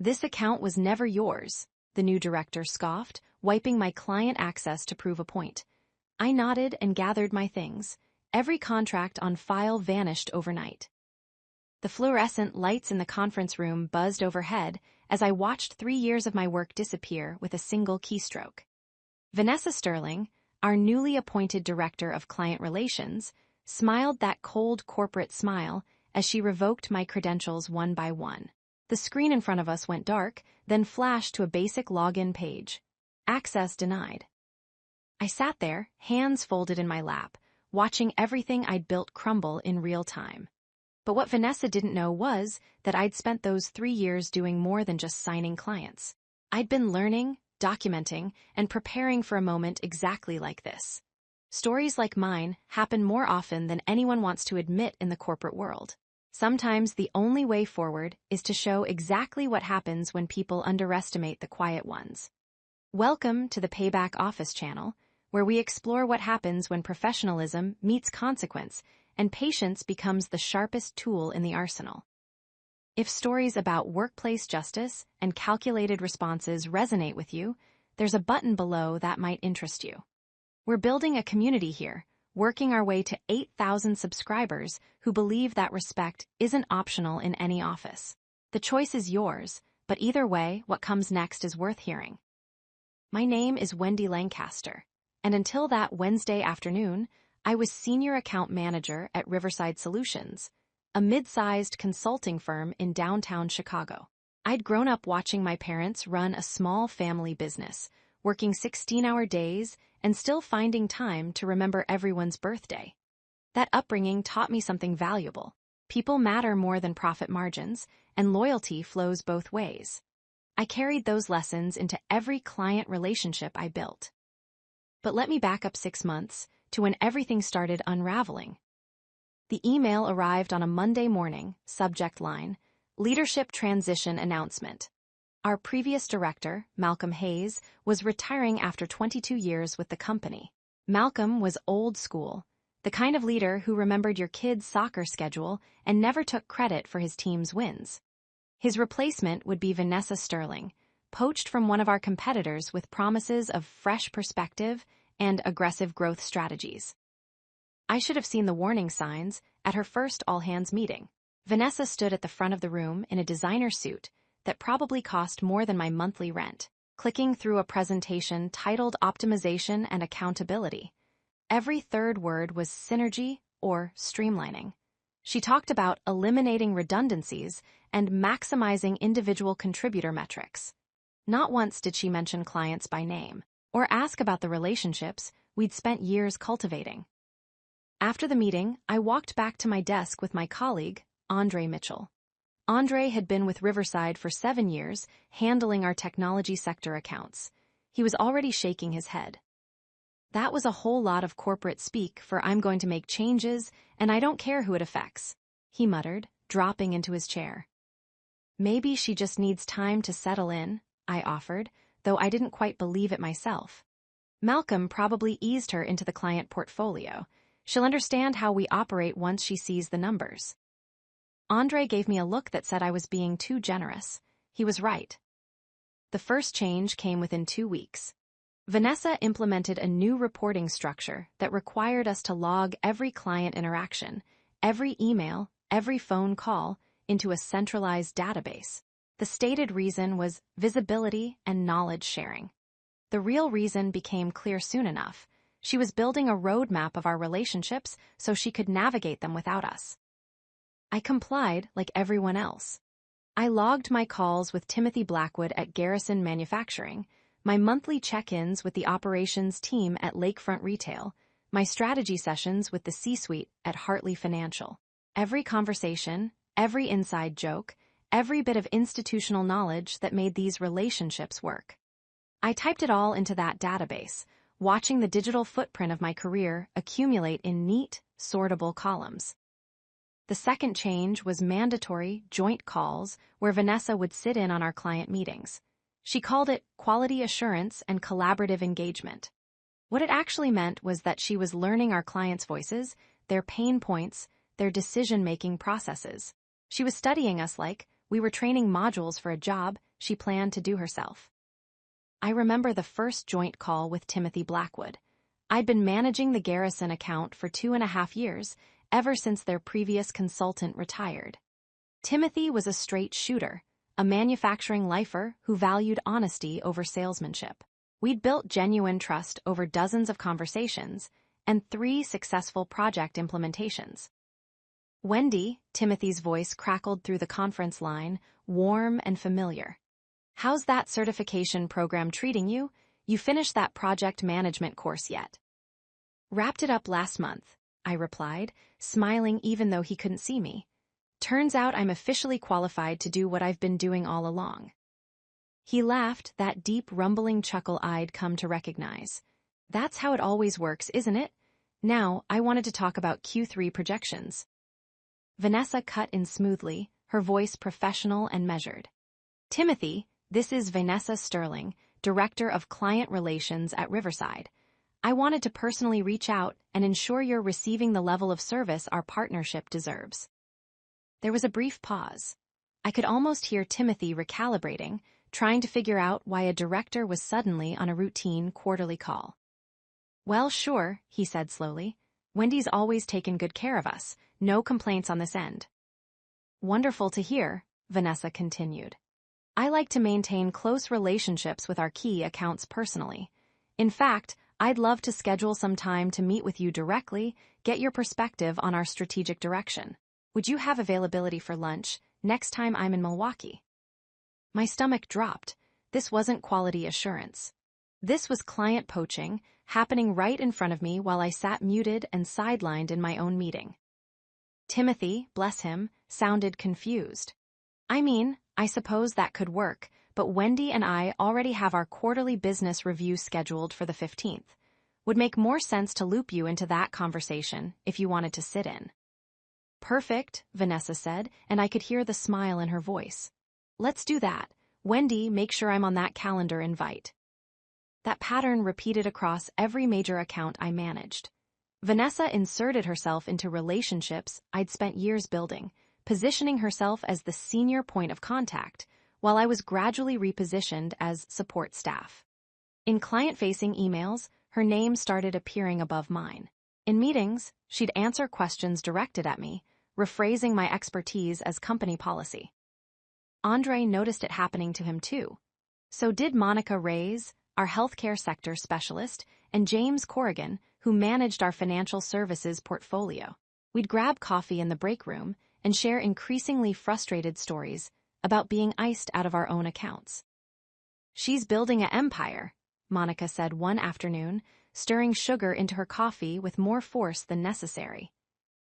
"This account was never yours," the new director scoffed, wiping my client access to prove a point. I nodded and gathered my things. Every contract on file vanished overnight. The fluorescent lights in the conference room buzzed overhead as I watched 3 years of my work disappear with a single keystroke. Vanessa Sterling, our newly appointed Director of Client Relations, smiled that cold corporate smile as she revoked my credentials one by one. The screen in front of us went dark, then flashed to a basic login page. Access denied. I sat there, hands folded in my lap, watching everything I'd built crumble in real time. But what Vanessa didn't know was that I'd spent those 3 years doing more than just signing clients. I'd been learning, documenting, and preparing for a moment exactly like this. Stories like mine happen more often than anyone wants to admit in the corporate world. Sometimes the only way forward is to show exactly what happens when people underestimate the quiet ones. Welcome to the Payback Office channel, where we explore what happens when professionalism meets consequence and patience becomes the sharpest tool in the arsenal. If stories about workplace justice and calculated responses resonate with you, there's a button below that might interest you. We're building a community here, working our way to 8,000 subscribers who believe that respect isn't optional in any office. The choice is yours, but either way, what comes next is worth hearing. My name is Wendy Lancaster, and until that Wednesday afternoon, I was Senior Account Manager at Riverside Solutions, a mid-sized consulting firm in downtown Chicago. I'd grown up watching my parents run a small family business, working 16-hour days and still finding time to remember everyone's birthday. That upbringing taught me something valuable. People matter more than profit margins, and loyalty flows both ways. I carried those lessons into every client relationship I built. But let me back up 6 months to when everything started unraveling. The email arrived on a Monday morning, subject line, Leadership Transition Announcement. Our previous director, Malcolm Hayes, was retiring after 22 years with the company. Malcolm was old school, the kind of leader who remembered your kid's soccer schedule and never took credit for his team's wins. His replacement would be Vanessa Sterling, poached from one of our competitors with promises of fresh perspective and aggressive growth strategies. I should have seen the warning signs at her first all-hands meeting. Vanessa stood at the front of the room in a designer suit that probably cost more than my monthly rent, clicking through a presentation titled Optimization and Accountability. Every third word was synergy or streamlining. She talked about eliminating redundancies and maximizing individual contributor metrics. Not once did she mention clients by name or ask about the relationships we'd spent years cultivating. After the meeting, I walked back to my desk with my colleague, Andre Mitchell. Andre had been with Riverside for 7 years, handling our technology sector accounts. He was already shaking his head. "That was a whole lot of corporate speak for I'm going to make changes, and I don't care who it affects," he muttered, dropping into his chair. "Maybe she just needs time to settle in," I offered, though I didn't quite believe it myself. "Malcolm probably eased her into the client portfolio. She'll understand how we operate once she sees the numbers." Andre gave me a look that said I was being too generous. He was right. The first change came within 2 weeks. Vanessa implemented a new reporting structure that required us to log every client interaction, every email, every phone call, into a centralized database. The stated reason was visibility and knowledge sharing. The real reason became clear soon enough. She was building a roadmap of our relationships so she could navigate them without us. I complied like everyone else. I logged my calls with Timothy Blackwood at Garrison Manufacturing, my monthly check-ins with the operations team at Lakefront Retail, my strategy sessions with the C-suite at Hartley Financial. Every conversation, every inside joke, every bit of institutional knowledge that made these relationships work. I typed it all into that database, watching the digital footprint of my career accumulate in neat, sortable columns. The second change was mandatory joint calls where Vanessa would sit in on our client meetings. She called it quality assurance and collaborative engagement. What it actually meant was that she was learning our clients' voices, their pain points, their decision-making processes. She was studying us like We were training modules for a job she planned to do herself. I remember the first joint call with Timothy Blackwood. I'd been managing the Garrison account for 2.5 years, ever since their previous consultant retired. Timothy was a straight shooter, a manufacturing lifer who valued honesty over salesmanship. We'd built genuine trust over dozens of conversations and 3 successful project implementations. "Wendy," Timothy's voice crackled through the conference line, warm and familiar. "How's that certification program treating you? You finished that project management course yet?" "Wrapped it up last month," I replied, smiling even though he couldn't see me. "Turns out I'm officially qualified to do what I've been doing all along." He laughed, that deep, rumbling chuckle I'd come to recognize. "That's how it always works, isn't it? Now, I wanted to talk about Q3 projections." Vanessa cut in smoothly, her voice professional and measured. "Timothy, this is Vanessa Sterling, Director of Client Relations at Riverside. I wanted to personally reach out and ensure you're receiving the level of service our partnership deserves." There was a brief pause. I could almost hear Timothy recalibrating, trying to figure out why a director was suddenly on a routine quarterly call. "Well, sure," he said slowly. "Wendy's always taken good care of us. No complaints on this end." "Wonderful to hear," Vanessa continued. "I like to maintain close relationships with our key accounts personally. In fact, I'd love to schedule some time to meet with you directly, get your perspective on our strategic direction. Would you have availability for lunch next time I'm in Milwaukee?" My stomach dropped. This wasn't quality assurance. This was client poaching, happening right in front of me while I sat muted and sidelined in my own meeting. Timothy, bless him, sounded confused. "I mean, I suppose that could work, but Wendy and I already have our quarterly business review scheduled for the 15th. Would make more sense to loop you into that conversation if you wanted to sit in." "Perfect," Vanessa said, and I could hear the smile in her voice. "Let's do that. Wendy, make sure I'm on that calendar invite." That pattern repeated across every major account I managed. Vanessa inserted herself into relationships I'd spent years building, positioning herself as the senior point of contact, while I was gradually repositioned as support staff. In client-facing emails, her name started appearing above mine. In meetings, she'd answer questions directed at me, rephrasing my expertise as company policy. Andre noticed it happening to him too. So did Monica Reyes, our healthcare sector specialist, and James Corrigan, who managed our financial services portfolio. We'd grab coffee in the break room and share increasingly frustrated stories about being iced out of our own accounts. "She's building an empire," Monica said one afternoon, stirring sugar into her coffee with more force than necessary.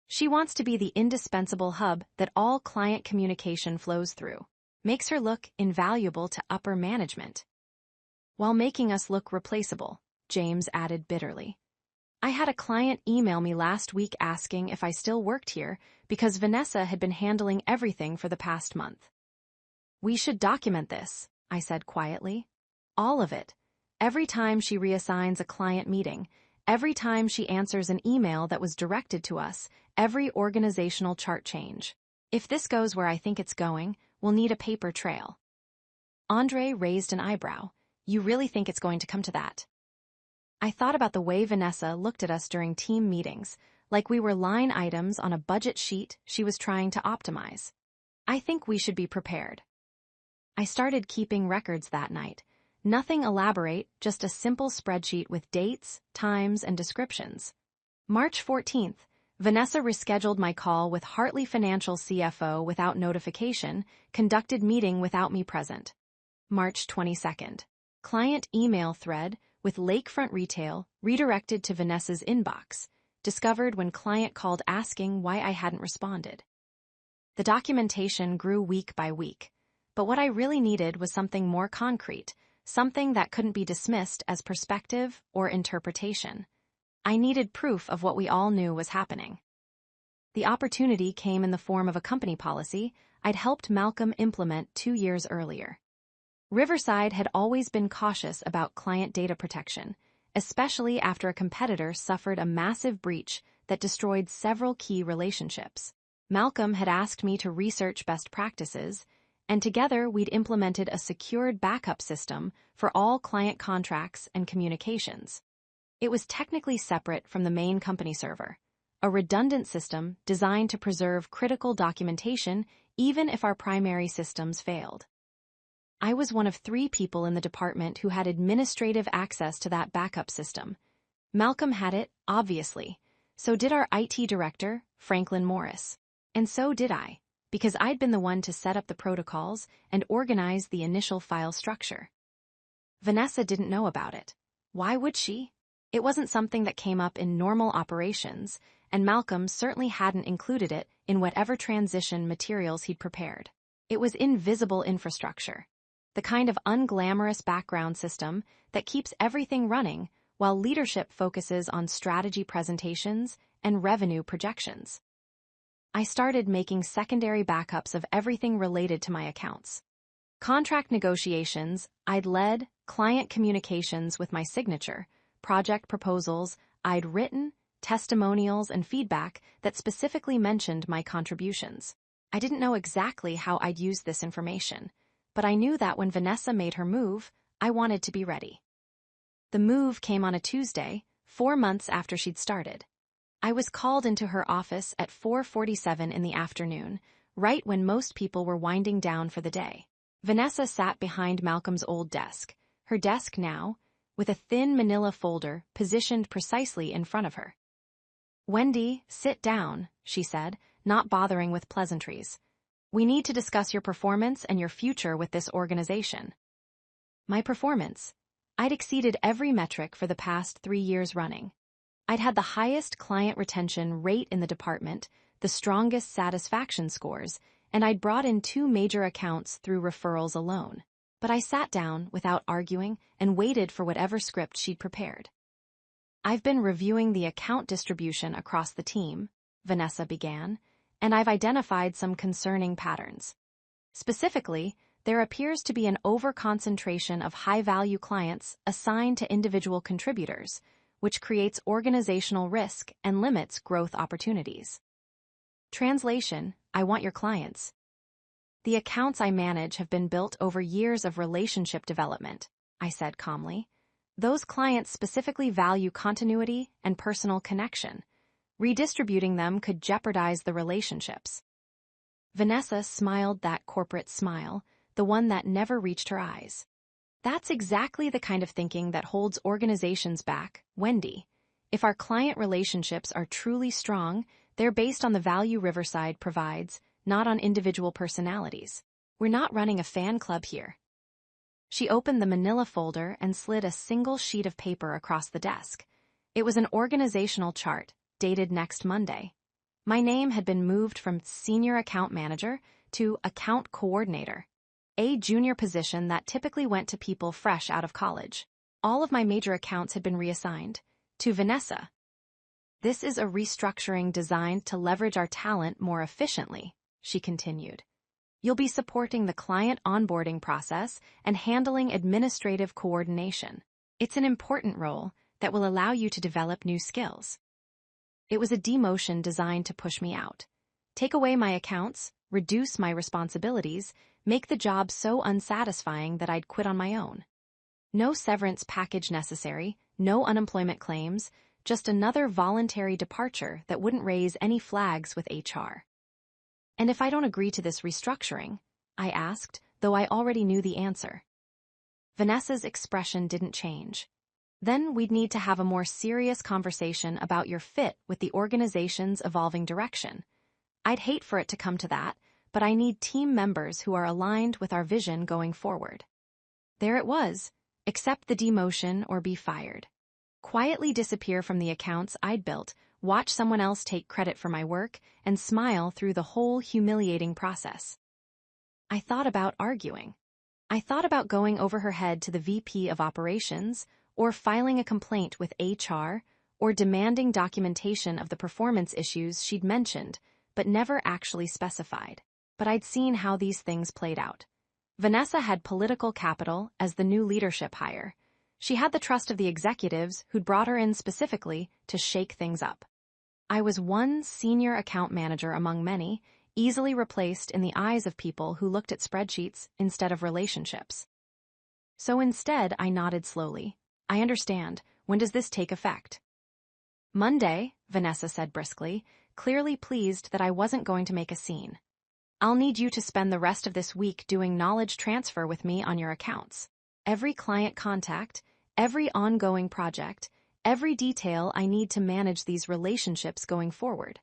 "She wants to be the indispensable hub that all client communication flows through. Makes her look invaluable to upper management." "While making us look replaceable," James added bitterly. "I had a client email me last week asking if I still worked here because Vanessa had been handling everything for the past month." "We should document this," I said quietly. "All of it. Every time she reassigns a client meeting, every time she answers an email that was directed to us, every organizational chart change. If this goes where I think it's going, we'll need a paper trail." Andre raised an eyebrow. "You really think it's going to come to that?" I thought about the way Vanessa looked at us during team meetings, like we were line items on a budget sheet she was trying to optimize. "I think we should be prepared." I started keeping records that night. Nothing elaborate, just a simple spreadsheet with dates, times, and descriptions. March 14th, Vanessa rescheduled my call with Hartley Financial CFO without notification, conducted meeting without me present. March 22nd, client email thread with Lakefront Retail redirected to Vanessa's inbox, discovered when client called asking why I hadn't responded. The documentation grew week by week, but what I really needed was something more concrete, something that couldn't be dismissed as perspective or interpretation. I needed proof of what we all knew was happening. The opportunity came in the form of a company policy I'd helped Malcolm implement 2 years earlier. Riverside had always been cautious about client data protection, especially after a competitor suffered a massive breach that destroyed several key relationships. Malcolm had asked me to research best practices, and together we'd implemented a secured backup system for all client contracts and communications. It was technically separate from the main company server, a redundant system designed to preserve critical documentation even if our primary systems failed. I was one of 3 people in the department who had administrative access to that backup system. Malcolm had it, obviously. So did our IT director, Franklin Morris. And so did I, because I'd been the one to set up the protocols and organize the initial file structure. Vanessa didn't know about it. Why would she? It wasn't something that came up in normal operations, and Malcolm certainly hadn't included it in whatever transition materials he'd prepared. It was invisible infrastructure, the kind of unglamorous background system that keeps everything running while leadership focuses on strategy presentations and revenue projections. I started making secondary backups of everything related to my accounts. Contract negotiations, I'd led, client communications with my signature, project proposals, I'd written, testimonials, and feedback that specifically mentioned my contributions. I didn't know exactly how I'd use this information, but I knew that when Vanessa made her move, I wanted to be ready. The move came on a Tuesday, 4 months after she'd started. I was called into her office at 4:47 in the afternoon, right when most people were winding down for the day. Vanessa sat behind Malcolm's old desk, her desk now, with a thin manila folder positioned precisely in front of her. "Wendy, sit down," she said, not bothering with pleasantries. "We need to discuss your performance and your future with this organization." My performance. I'd exceeded every metric for the past 3 years running. I'd had the highest client retention rate in the department, the strongest satisfaction scores, and I'd brought in 2 major accounts through referrals alone. But I sat down without arguing and waited for whatever script she'd prepared. "I've been reviewing the account distribution across the team," Vanessa began, "and I've identified some concerning patterns. Specifically, there appears to be an over-concentration of high-value clients assigned to individual contributors, which creates organizational risk and limits growth opportunities." Translation: I want your clients. "The accounts I manage have been built over years of relationship development," I said calmly. "Those clients specifically value continuity and personal connection. Redistributing them could jeopardize the relationships." Vanessa smiled that corporate smile, the one that never reached her eyes. "That's exactly the kind of thinking that holds organizations back, Wendy. If our client relationships are truly strong, they're based on the value Riverside provides, not on individual personalities. We're not running a fan club here." She opened the manila folder and slid a single sheet of paper across the desk. It was an organizational chart, dated next Monday. My name had been moved from senior account manager to account coordinator, a junior position that typically went to people fresh out of college. All of my major accounts had been reassigned to Vanessa. "This is a restructuring designed to leverage our talent more efficiently," she continued. "You'll be supporting the client onboarding process and handling administrative coordination. It's an important role that will allow you to develop new skills." It was a demotion designed to push me out. Take away my accounts, reduce my responsibilities, make the job so unsatisfying that I'd quit on my own. No severance package necessary, no unemployment claims, just another voluntary departure that wouldn't raise any flags with HR. "And if I don't agree to this restructuring?" I asked, though I already knew the answer. Vanessa's expression didn't change. "Then we'd need to have a more serious conversation about your fit with the organization's evolving direction. I'd hate for it to come to that, but I need team members who are aligned with our vision going forward." There it was. Accept the demotion or be fired. Quietly disappear from the accounts I'd built, watch someone else take credit for my work, and smile through the whole humiliating process. I thought about arguing. I thought about going over her head to the VP of operations, or filing a complaint with HR, or demanding documentation of the performance issues she'd mentioned, but never actually specified. But I'd seen how these things played out. Vanessa had political capital as the new leadership hire. She had the trust of the executives who'd brought her in specifically to shake things up. I was one senior account manager among many, easily replaced in the eyes of people who looked at spreadsheets instead of relationships. So instead, I nodded slowly. I understand. When does this take effect? Monday, Vanessa said briskly, clearly pleased that I wasn't going to make a scene. I'll need you to spend the rest of this week doing knowledge transfer with me on your accounts. Every client contact, every ongoing project, every detail I need to manage these relationships going forward.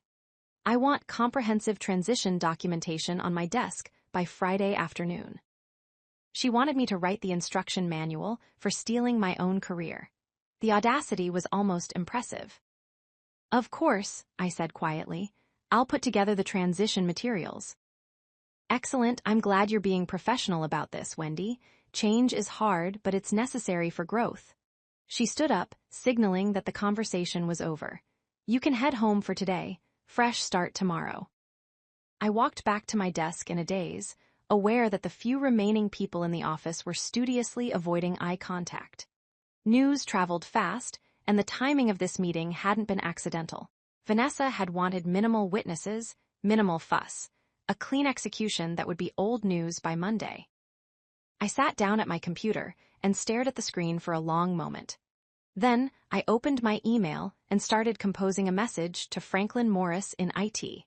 I want comprehensive transition documentation on my desk by Friday afternoon. She wanted me to write the instruction manual for stealing my own career. The audacity was almost impressive. Of course, I said quietly, I'll put together the transition materials. Excellent, I'm glad you're being professional about this, Wendy. Change is hard, but it's necessary for growth. She stood up, signaling that the conversation was over. You can head home for today. Fresh start tomorrow. I walked back to my desk in a daze, aware that the few remaining people in the office were studiously avoiding eye contact. News traveled fast, and the timing of this meeting hadn't been accidental. Vanessa had wanted minimal witnesses, minimal fuss, a clean execution that would be old news by Monday. I sat down at my computer and stared at the screen for a long moment. Then, I opened my email and started composing a message to Franklin Morris in IT.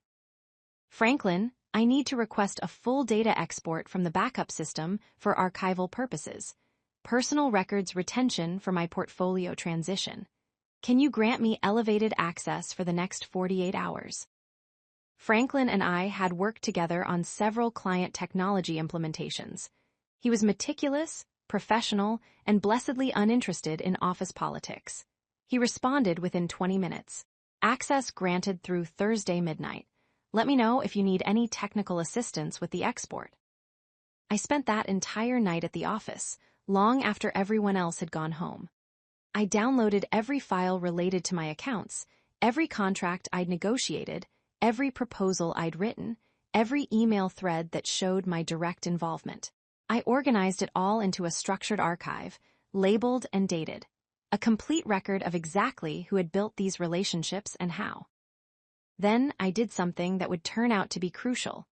Franklin, I need to request a full data export from the backup system for archival purposes. Personal records retention for my portfolio transition. Can you grant me elevated access for the next 48 hours? Franklin and I had worked together on several client technology implementations. He was meticulous, professional, and blessedly uninterested in office politics. He responded within 20 minutes. Access granted through Thursday midnight. Let me know if you need any technical assistance with the export. I spent that entire night at the office, long after everyone else had gone home. I downloaded every file related to my accounts, every contract I'd negotiated, every proposal I'd written, every email thread that showed my direct involvement. I organized it all into a structured archive, labeled and dated, a complete record of exactly who had built these relationships and how. Then I did something that would turn out to be crucial.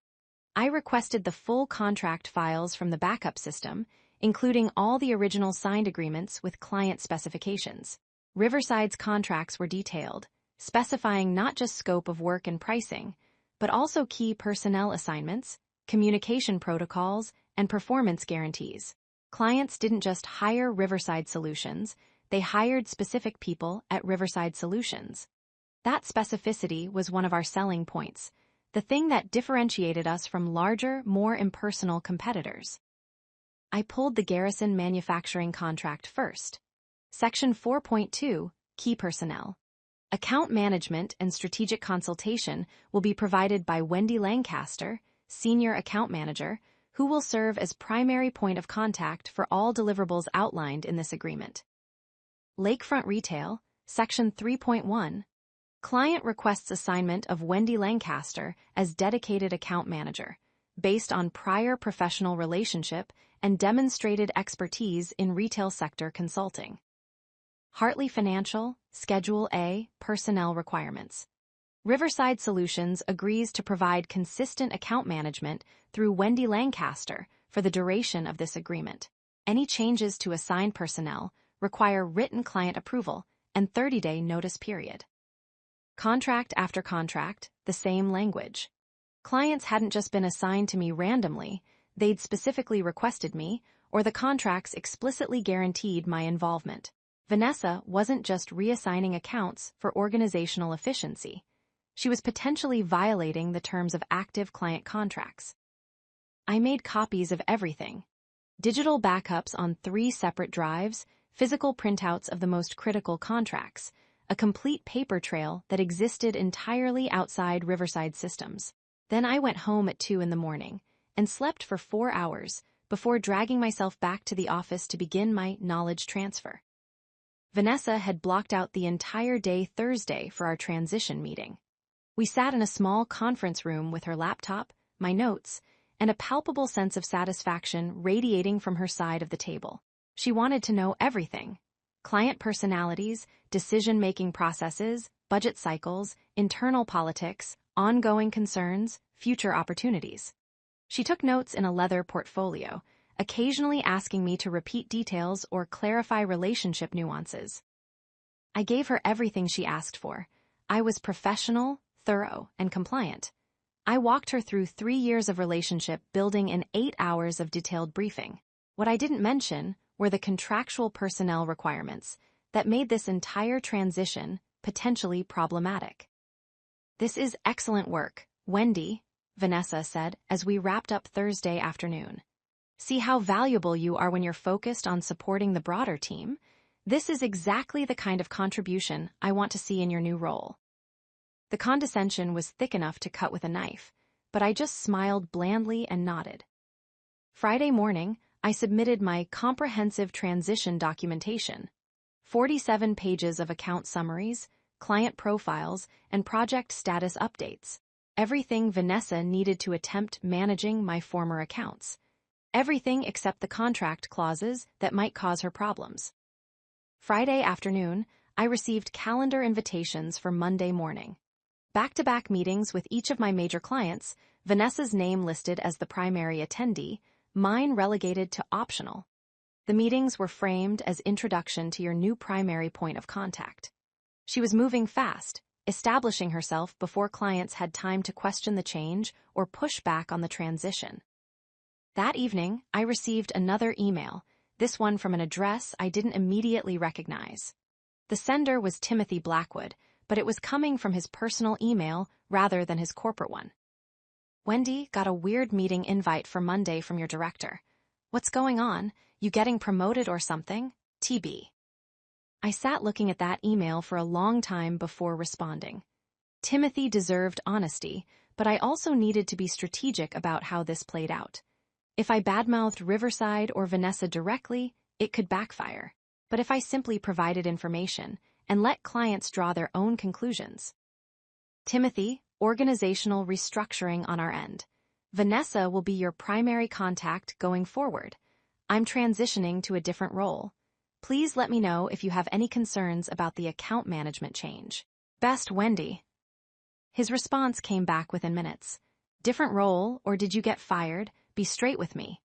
I requested the full contract files from the backup system, including all the original signed agreements with client specifications. Riverside's contracts were detailed, specifying not just scope of work and pricing, but also key personnel assignments, communication protocols, and performance guarantees. Clients didn't just hire Riverside Solutions, they hired specific people at Riverside Solutions. That specificity was one of our selling points, the thing that differentiated us from larger, more impersonal competitors. I pulled the Garrison manufacturing contract first. Section 4.2, Key Personnel. Account management and strategic consultation will be provided by Wendy Lancaster, Senior Account Manager, who will serve as primary point of contact for all deliverables outlined in this agreement. Lakefront Retail, Section 3.1. Client requests assignment of Wendy Lancaster as dedicated account manager, based on prior professional relationship and demonstrated expertise in retail sector consulting. Hartley Financial, Schedule A, Personnel Requirements. Riverside Solutions agrees to provide consistent account management through Wendy Lancaster for the duration of this agreement. Any changes to assigned personnel require written client approval and 30-day notice period. Contract after contract, the same language. Clients hadn't just been assigned to me randomly, they'd specifically requested me, or the contracts explicitly guaranteed my involvement. Vanessa wasn't just reassigning accounts for organizational efficiency. She was potentially violating the terms of active client contracts. I made copies of everything. Digital backups on 3 separate drives, physical printouts of the most critical contracts, a complete paper trail that existed entirely outside Riverside systems. Then I went home at 2 a.m. and slept for 4 hours before dragging myself back to the office to begin my knowledge transfer. Vanessa had blocked out the entire day Thursday for our transition meeting. We sat in a small conference room with her laptop, my notes, and a palpable sense of satisfaction radiating from her side of the table. She wanted to know everything: client personalities, decision-making processes, budget cycles, internal politics, ongoing concerns, future opportunities. She took notes in a leather portfolio, occasionally asking me to repeat details or clarify relationship nuances. I gave her everything she asked for. I was professional, thorough, and compliant. I walked her through 3 years of relationship building in 8 hours of detailed briefing. What I didn't mention were the contractual personnel requirements that made this entire transition potentially problematic. "This is excellent work, Wendy," Vanessa said as we wrapped up Thursday afternoon. "See how valuable you are when you're focused on supporting the broader team? This is exactly the kind of contribution I want to see in your new role." The condescension was thick enough to cut with a knife, but I just smiled blandly and nodded. Friday morning, I submitted my comprehensive transition documentation. 47 pages of account summaries, client profiles, and project status updates. Everything Vanessa needed to attempt managing my former accounts. Everything except the contract clauses that might cause her problems. Friday afternoon, I received calendar invitations for Monday morning. Back-to-back meetings with each of my major clients, Vanessa's name listed as the primary attendee, mine relegated to optional. The meetings were framed as introduction to your new primary point of contact. She was moving fast, establishing herself before clients had time to question the change or push back on the transition. That evening, I received another email, this one from an address I didn't immediately recognize. The sender was Timothy Blackwood, but it was coming from his personal email rather than his corporate one. "Wendy, got a weird meeting invite for Monday from your director. What's going on? You getting promoted or something? TB." I sat looking at that email for a long time before responding. Timothy deserved honesty, but I also needed to be strategic about how this played out. If I badmouthed Riverside or Vanessa directly, it could backfire. But if I simply provided information and let clients draw their own conclusions. "Timothy, organizational restructuring on our end. Vanessa will be your primary contact going forward. I'm transitioning to a different role. Please let me know if you have any concerns about the account management change. Best, Wendy." His response came back within minutes. "Different role, or did you get fired? Be straight with me."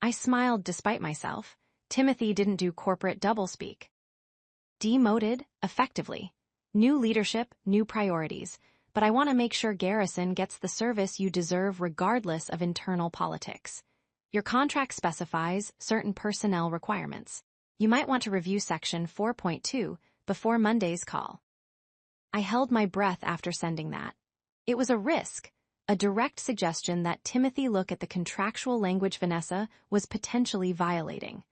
I smiled despite myself. Timothy didn't do corporate doublespeak. "Demoted, effectively. New leadership, new priorities, but I want to make sure Garrison gets the service you deserve regardless of internal politics. Your contract specifies certain personnel requirements. You might want to review Section 4.2 before Monday's call." I held my breath after sending that. It was a risk, a direct suggestion that Timothy look at the contractual language Vanessa was potentially violating.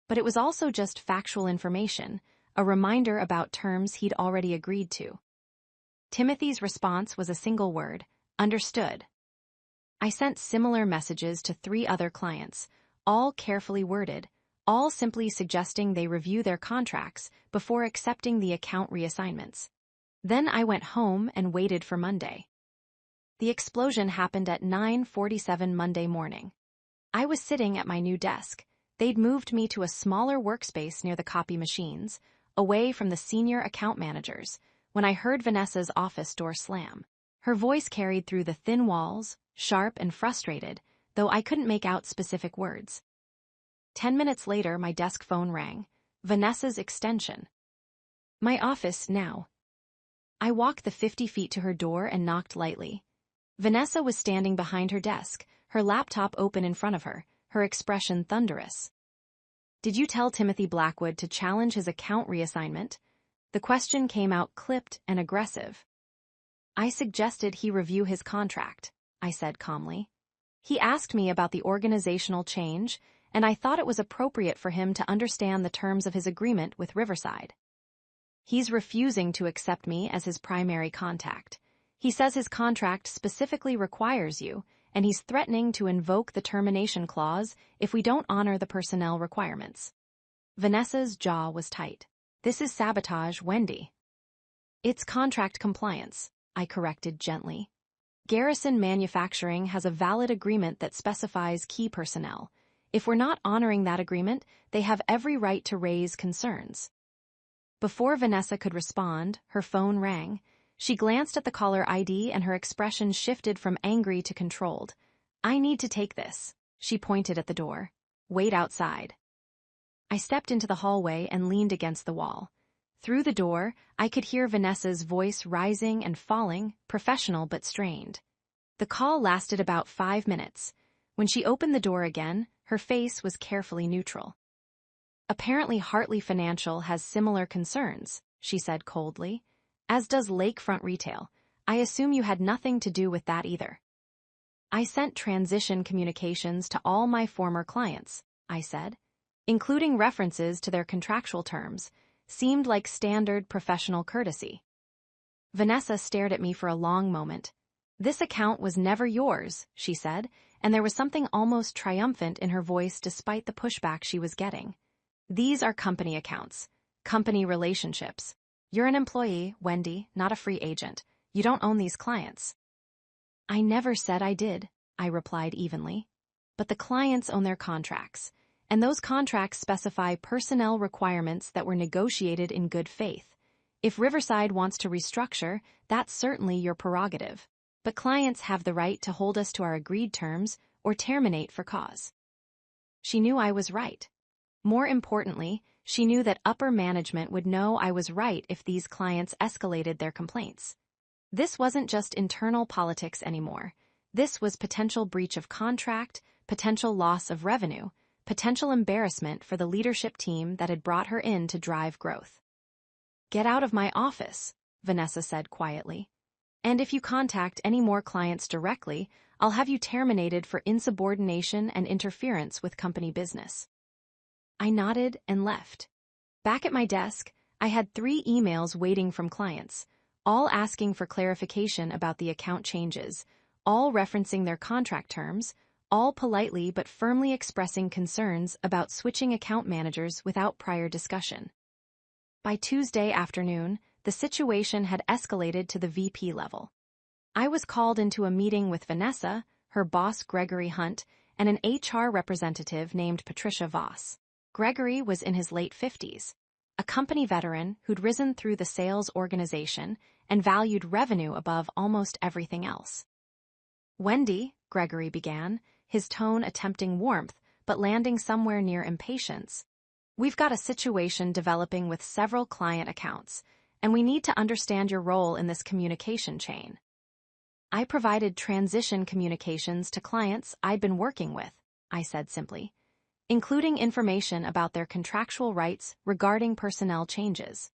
But it was also just factual information, a reminder about terms he'd already agreed to. Timothy's response was a single word: understood. I sent similar messages to 3 other clients, all carefully worded, all simply suggesting they review their contracts before accepting the account reassignments. Then I went home and waited for Monday. The explosion happened at 9:47 Monday morning. I was sitting at my new desk. They'd moved me to a smaller workspace near the copy machines, away from the senior account managers, when I heard Vanessa's office door slam. Her voice carried through the thin walls, sharp and frustrated, though I couldn't make out specific words. 10 minutes later, my desk phone rang. Vanessa's extension. "My office now." I walked the 50 feet to her door and knocked lightly. Vanessa was standing behind her desk, her laptop open in front of her, her expression thunderous. "Did you tell Timothy Blackwood to challenge his account reassignment?" The question came out clipped and aggressive. "I suggested he review his contract," I said calmly. "He asked me about the organizational change, and I thought it was appropriate for him to understand the terms of his agreement with Riverside. He's refusing to accept me as his primary contact. He says his contract specifically requires you, and he's threatening to invoke the termination clause if we don't honor the personnel requirements." Vanessa's jaw was tight. "This is sabotage, Wendy." "It's contract compliance," I corrected gently. "Garrison Manufacturing has a valid agreement that specifies key personnel. If we're not honoring that agreement, they have every right to raise concerns." Before Vanessa could respond, her phone rang. She glanced at the caller ID and her expression shifted from angry to controlled. "I need to take this." She pointed at the door. "Wait outside." I stepped into the hallway and leaned against the wall. Through the door, I could hear Vanessa's voice rising and falling, professional but strained. The call lasted about 5 minutes. When she opened the door again, her face was carefully neutral. "Apparently Hartley Financial has similar concerns," she said coldly. "As does Lakefront Retail. I assume you had nothing to do with that either." "I sent transition communications to all my former clients," I said, including references to their contractual terms. Seemed like standard professional courtesy. Vanessa stared at me for a long moment. "This account was never yours," she said, and there was something almost triumphant in her voice despite the pushback she was getting. "These are company accounts, company relationships. You're an employee, Wendy, not a free agent. You don't own these clients." "I never said I did," I replied evenly. "But the clients own their contracts, and those contracts specify personnel requirements that were negotiated in good faith. If Riverside wants to restructure, that's certainly your prerogative. But clients have the right to hold us to our agreed terms or terminate for cause." She knew I was right. More importantly, she knew that upper management would know I was right if these clients escalated their complaints. This wasn't just internal politics anymore. This was potential breach of contract, potential loss of revenue, potential embarrassment for the leadership team that had brought her in to drive growth. "Get out of my office," Vanessa said quietly. "And if you contact any more clients directly, I'll have you terminated for insubordination and interference with company business." I nodded and left. Back at my desk, I had 3 emails waiting from clients, all asking for clarification about the account changes, all referencing their contract terms, all politely but firmly expressing concerns about switching account managers without prior discussion. By Tuesday afternoon, the situation had escalated to the VP level. I was called into a meeting with Vanessa, her boss Gregory Hunt, and an HR representative named Patricia Voss. Gregory was in his late 50s, a company veteran who'd risen through the sales organization and valued revenue above almost everything else. "Wendy," Gregory began, his tone attempting warmth but landing somewhere near impatience. "We've got a situation developing with several client accounts, and we need to understand your role in this communication chain." "I provided transition communications to clients I'd been working with," I said simply, "including information about their contractual rights regarding personnel changes.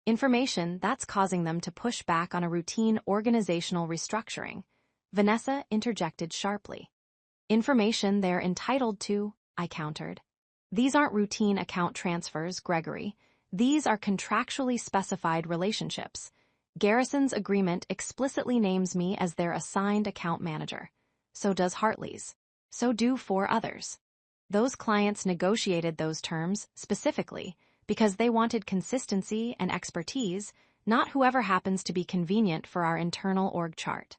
Information that's causing them to push back on a routine organizational restructuring," Vanessa interjected sharply. "Information they're entitled to," I countered. "These aren't routine account transfers, Gregory. These are contractually specified relationships. Garrison's agreement explicitly names me as their assigned account manager. So does Hartley's. So do 4 others. Those clients negotiated those terms specifically because they wanted consistency and expertise, not whoever happens to be convenient for our internal org chart."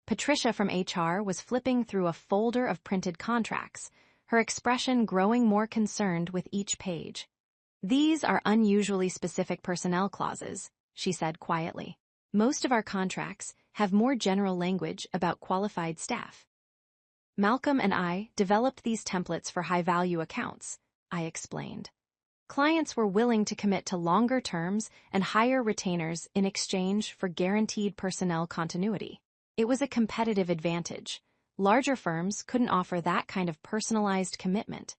Patricia from HR was flipping through a folder of printed contracts, her expression growing more concerned with each page. "These are unusually specific personnel clauses," she said quietly. "Most of our contracts have more general language about qualified staff." "Malcolm and I developed these templates for high-value accounts," I explained. "Clients were willing to commit to longer terms and higher retainers in exchange for guaranteed personnel continuity. It was a competitive advantage. Larger firms couldn't offer that kind of personalized commitment."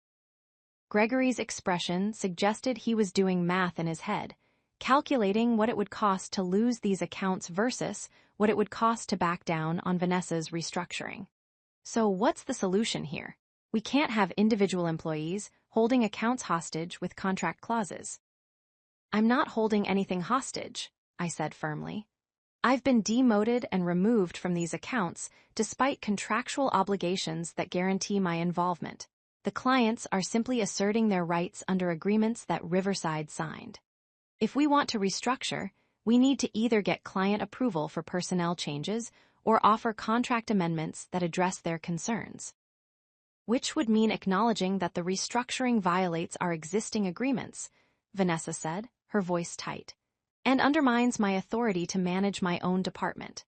Gregory's expression suggested he was doing math in his head, calculating what it would cost to lose these accounts versus what it would cost to back down on Vanessa's restructuring. "So what's the solution here? We can't have individual employees holding accounts hostage with contract clauses." "I'm not holding anything hostage," I said firmly. "I've been demoted and removed from these accounts despite contractual obligations that guarantee my involvement. The clients are simply asserting their rights under agreements that Riverside signed. If we want to restructure, we need to either get client approval for personnel changes or offer contract amendments that address their concerns. Which would mean acknowledging that the restructuring violates our existing agreements," Vanessa said, her voice tight. and undermines my authority to manage my own department.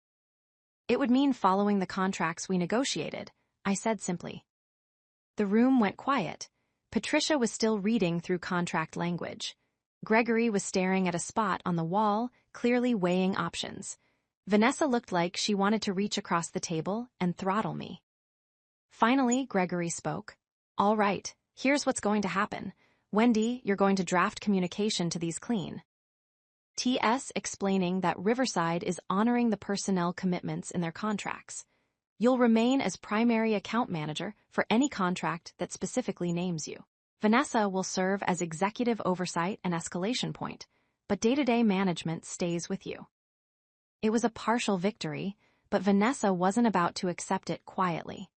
It would mean following the contracts we negotiated, I said simply. The room went quiet. Patricia was still reading through contract language. Gregory was staring at a spot on the wall, clearly weighing options. Vanessa looked like she wanted to reach across the table and throttle me. Finally, Gregory spoke. All right, here's what's going to happen. Wendy, you're going to draft communication to these clean. TS explaining that Riverside is honoring the personnel commitments in their contracts. You'll remain as primary account manager for any contract that specifically names you. Vanessa will serve as executive oversight and escalation point, but day-to-day management stays with you. It was a partial victory, but Vanessa wasn't about to accept it quietly.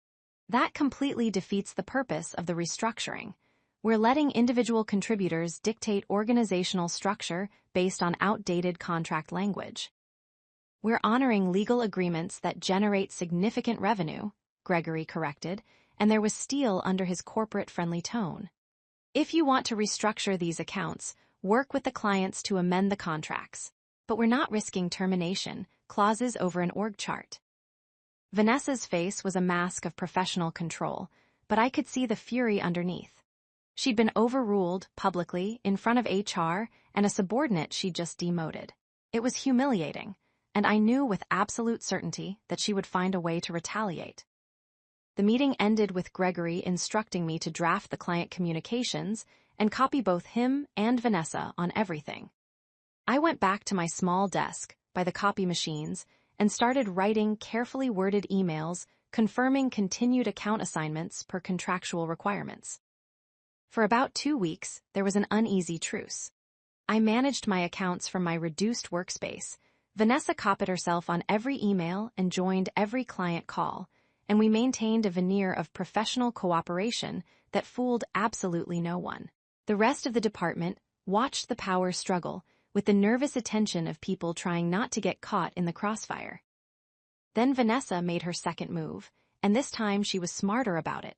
That completely defeats the purpose of the restructuring. We're letting individual contributors dictate organizational structure based on outdated contract language. We're honoring legal agreements that generate significant revenue, Gregory corrected, and there was steel under his corporate-friendly tone. If you want to restructure these accounts, work with the clients to amend the contracts. But we're not risking termination clauses over an org chart. Vanessa's face was a mask of professional control, but I could see the fury underneath. She'd been overruled publicly in front of HR and a subordinate she'd just demoted. It was humiliating, and I knew with absolute certainty that she would find a way to retaliate. The meeting ended with Gregory instructing me to draft the client communications and copy both him and Vanessa on everything. I went back to my small desk by the copy machines and started writing carefully worded emails confirming continued account assignments per contractual requirements. For about 2 weeks, there was an uneasy truce. I managed my accounts from my reduced workspace. Vanessa copied herself on every email and joined every client call, and we maintained a veneer of professional cooperation that fooled absolutely no one. The rest of the department watched the power struggle with the nervous attention of people trying not to get caught in the crossfire. Then Vanessa made her second move, and this time she was smarter about it.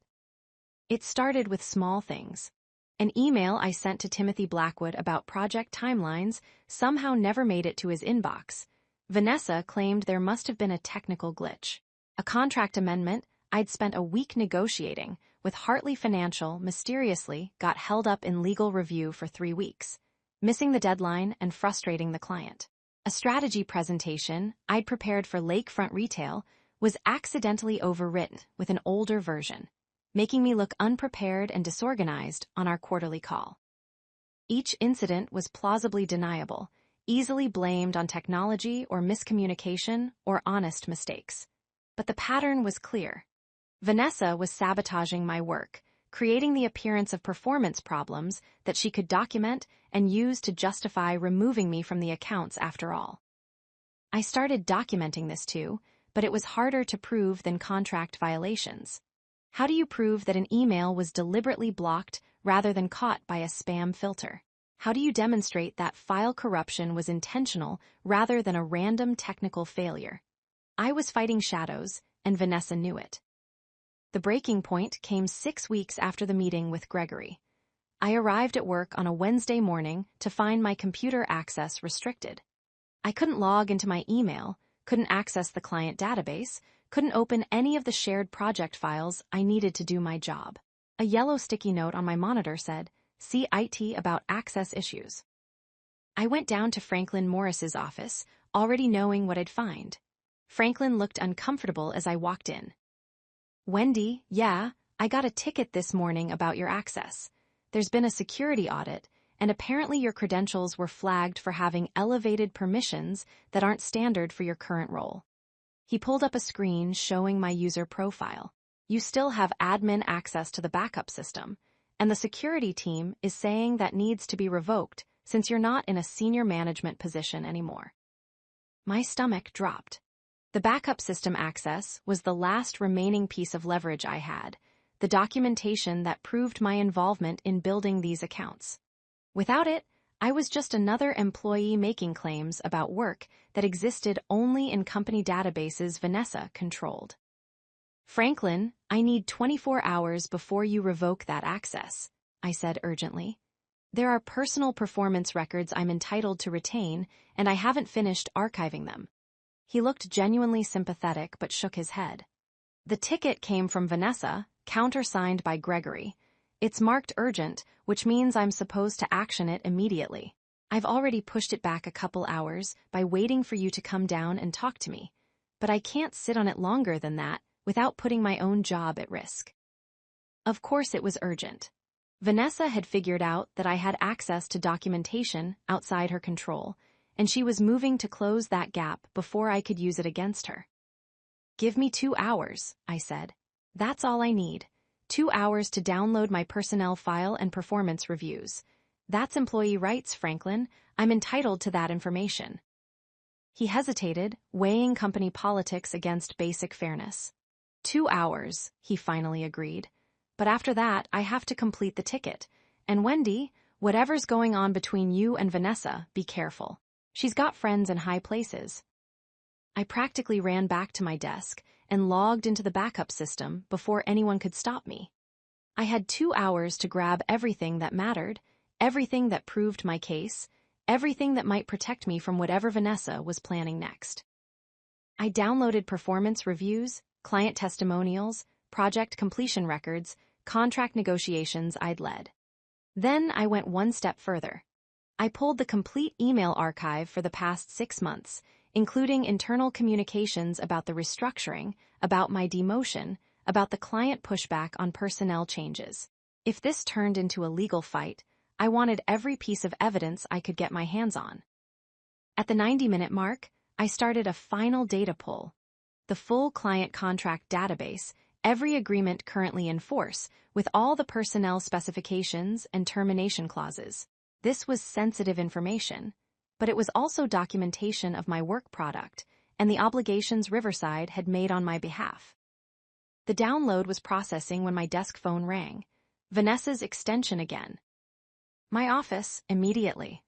It started with small things. An email I sent to Timothy Blackwood about project timelines somehow never made it to his inbox. Vanessa claimed there must have been a technical glitch. A contract amendment I'd spent a week negotiating with Hartley Financial mysteriously got held up in legal review for 3 weeks, missing the deadline and frustrating the client. A strategy presentation I'd prepared for Lakefront Retail was accidentally overwritten with an older version, making me look unprepared and disorganized on our quarterly call. Each incident was plausibly deniable, easily blamed on technology or miscommunication or honest mistakes. But the pattern was clear. Vanessa was sabotaging my work, creating the appearance of performance problems that she could document and use to justify removing me from the accounts after all. I started documenting this too, but it was harder to prove than contract violations. How do you prove that an email was deliberately blocked rather than caught by a spam filter? How do you demonstrate that file corruption was intentional rather than a random technical failure? I was fighting shadows, and Vanessa knew it. The breaking point came 6 weeks after the meeting with Gregory. I arrived at work on a Wednesday morning to find my computer access restricted. I couldn't log into my email, couldn't access the client database, couldn't open any of the shared project files I needed to do my job. A yellow sticky note on my monitor said, "See IT about access issues." I went down to Franklin Morris's office, already knowing what I'd find. Franklin looked uncomfortable as I walked in. "Wendy, yeah, I got a ticket this morning about your access. There's been a security audit, and apparently your credentials were flagged for having elevated permissions that aren't standard for your current role." He pulled up a screen showing my user profile. "You still have admin access to the backup system, and the security team is saying that needs to be revoked since you're not in a senior management position anymore." My stomach dropped. The backup system access was the last remaining piece of leverage I had, the documentation that proved my involvement in building these accounts. Without it, I was just another employee making claims about work that existed only in company databases Vanessa controlled. "Franklin, I need 24 hours before you revoke that access," I said urgently. There are personal performance records I'm entitled to retain, and I haven't finished archiving them. He looked genuinely sympathetic but shook his head. The ticket came from Vanessa, countersigned by Gregory. It's marked urgent, which means I'm supposed to action it immediately. I've already pushed it back a couple hours by waiting for you to come down and talk to me, but I can't sit on it longer than that without putting my own job at risk. Of course it was urgent. Vanessa had figured out that I had access to documentation outside her control, and she was moving to close that gap before I could use it against her. Give me 2 hours, I said. That's all I need. 2 hours to download my personnel file and performance reviews. That's employee rights, Franklin. I'm entitled to that information. He hesitated, weighing company politics against basic fairness. 2 hours, he finally agreed. But after that, I have to complete the ticket. And Wendy, whatever's going on between you and Vanessa, be careful. She's got friends in high places. I practically ran back to my desk and logged into the backup system before anyone could stop me. I had 2 hours to grab everything that mattered, everything that proved my case, everything that might protect me from whatever Vanessa was planning next. I downloaded performance reviews, client testimonials, project completion records, contract negotiations I'd led. Then I went one step further. I pulled the complete email archive for the past 6 months, including internal communications about the restructuring, about my demotion, about the client pushback on personnel changes. If this turned into a legal fight, I wanted every piece of evidence I could get my hands on. At the 90-minute mark, I started a final data pull. The full client contract database, every agreement currently in force, with all the personnel specifications and termination clauses. This was sensitive information, but it was also documentation of my work product and the obligations Riverside had made on my behalf. The download was processing when my desk phone rang. Vanessa's extension again. My office, immediately.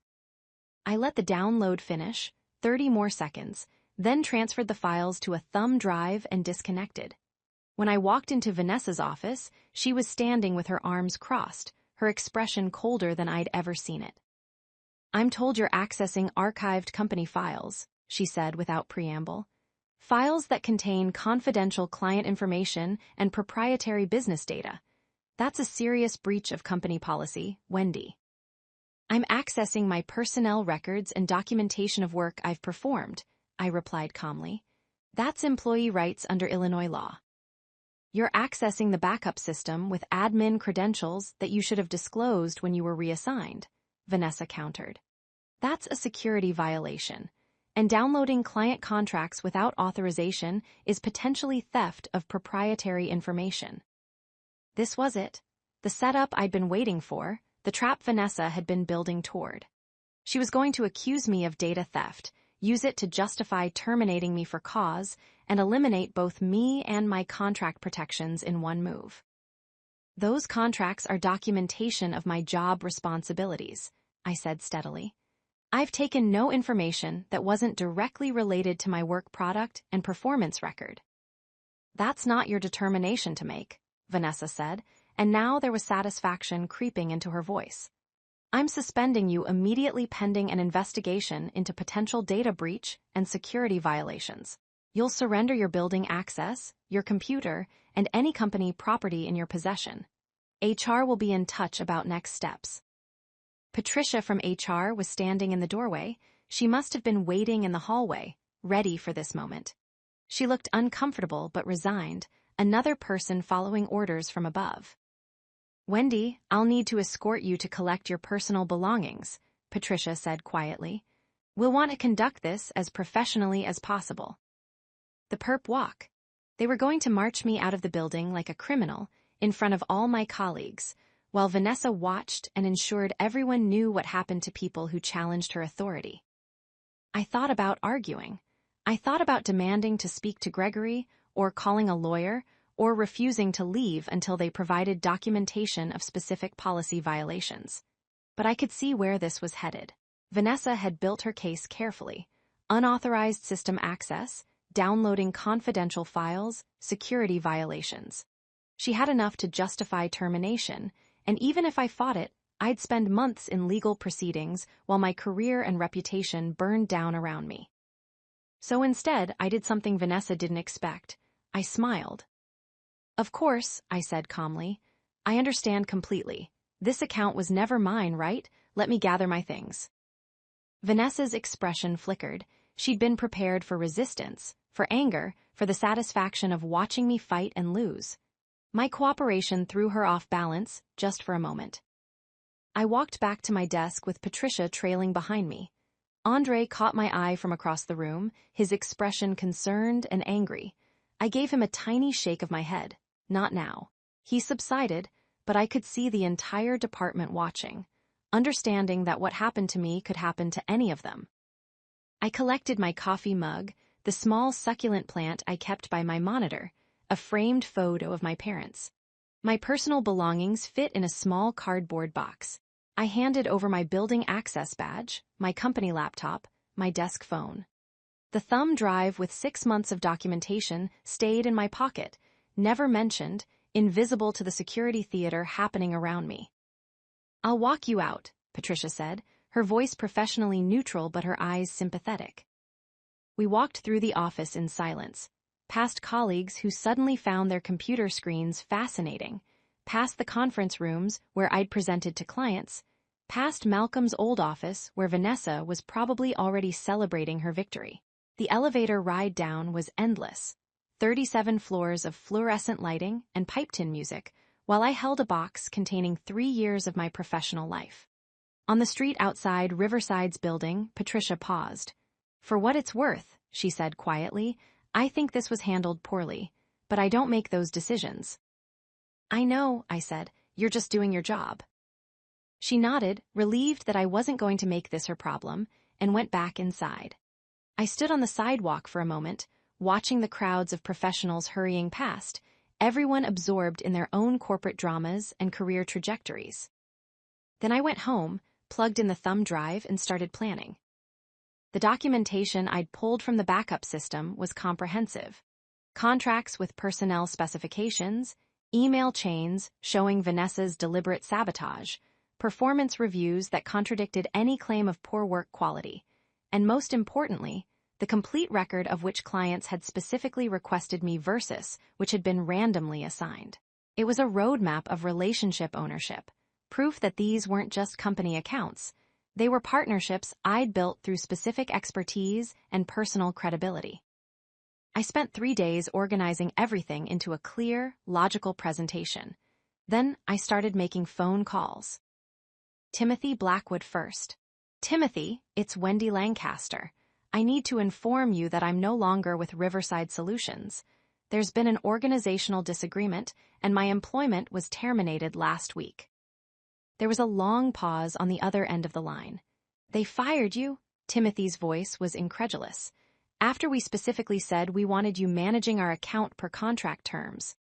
I let the download finish, 30 more seconds, then transferred the files to a thumb drive and disconnected. When I walked into Vanessa's office, she was standing with her arms crossed, her expression colder than I'd ever seen it. I'm told you're accessing archived company files, she said without preamble. Files that contain confidential client information and proprietary business data. That's a serious breach of company policy, Wendy. I'm accessing my personnel records and documentation of work I've performed, I replied calmly. That's employee rights under Illinois law. You're accessing the backup system with admin credentials that you should have disclosed when you were reassigned, Vanessa countered. That's a security violation, and downloading client contracts without authorization is potentially theft of proprietary information. This was it, the setup I'd been waiting for, the trap Vanessa had been building toward. She was going to accuse me of data theft, use it to justify terminating me for cause, and eliminate both me and my contract protections in one move. Those contracts are documentation of my job responsibilities, I said steadily. I've taken no information that wasn't directly related to my work product and performance record. That's not your determination to make, Vanessa said, and now there was satisfaction creeping into her voice. I'm suspending you immediately pending an investigation into potential data breach and security violations. You'll surrender your building access, your computer, and any company property in your possession. HR will be in touch about next steps. Patricia from HR was standing in the doorway. She must have been waiting in the hallway, ready for this moment. She looked uncomfortable but resigned, another person following orders from above. Wendy, I'll need to escort you to collect your personal belongings, Patricia said quietly. We'll want to conduct this as professionally as possible. The perp walk. They were going to march me out of the building like a criminal in front of all my colleagues, while Vanessa watched and ensured everyone knew what happened to people who challenged her authority. I thought about arguing. I thought about demanding to speak to Gregory, or calling a lawyer, or refusing to leave until they provided documentation of specific policy violations. But I could see where this was headed. Vanessa had built her case carefully. Unauthorized system access, downloading confidential files, security violations. She had enough to justify termination, and even if I fought it, I'd spend months in legal proceedings while my career and reputation burned down around me. So instead, I did something Vanessa didn't expect. I smiled. "Of course," I said calmly. "I understand completely. This account was never mine, right? Let me gather my things." Vanessa's expression flickered. She'd been prepared for resistance, for anger, for the satisfaction of watching me fight and lose. My cooperation threw her off balance, just for a moment. I walked back to my desk with Patricia trailing behind me. Andre caught my eye from across the room, his expression concerned and angry. I gave him a tiny shake of my head. Not now. He subsided, but I could see the entire department watching, understanding that what happened to me could happen to any of them. I collected my coffee mug, the small succulent plant I kept by my monitor, a framed photo of my parents. My personal belongings fit in a small cardboard box. I handed over my building access badge, my company laptop, my desk phone. The thumb drive with 6 months of documentation stayed in my pocket, never mentioned, invisible to the security theater happening around me. "I'll walk you out," Patricia said, her voice professionally neutral but her eyes sympathetic. We walked through the office in silence, past colleagues who suddenly found their computer screens fascinating, past the conference rooms where I'd presented to clients, past Malcolm's old office where Vanessa was probably already celebrating her victory. The elevator ride down was endless, 37 floors of fluorescent lighting and pipe-tin music, while I held a box containing 3 years of my professional life. On the street outside Riverside's building, Patricia paused. "For what it's worth," she said quietly, "I think this was handled poorly, but I don't make those decisions." "I know," I said. "You're just doing your job." She nodded, relieved that I wasn't going to make this her problem, and went back inside. I stood on the sidewalk for a moment, watching the crowds of professionals hurrying past, everyone absorbed in their own corporate dramas and career trajectories. Then I went home, plugged in the thumb drive, and started planning. The documentation I'd pulled from the backup system was comprehensive. Contracts with personnel specifications, email chains showing Vanessa's deliberate sabotage, performance reviews that contradicted any claim of poor work quality, and most importantly, the complete record of which clients had specifically requested me versus which had been randomly assigned. It was a roadmap of relationship ownership, proof that these weren't just company accounts. They were partnerships I'd built through specific expertise and personal credibility. I spent 3 days organizing everything into a clear, logical presentation. Then I started making phone calls. Timothy Blackwood first. "Timothy, it's Wendy Lancaster. I need to inform you that I'm no longer with Riverside Solutions. There's been an organizational disagreement, and my employment was terminated last week." There was a long pause on the other end of the line. "They fired you?" Timothy's voice was incredulous. "After we specifically said we wanted you managing our account per contract terms."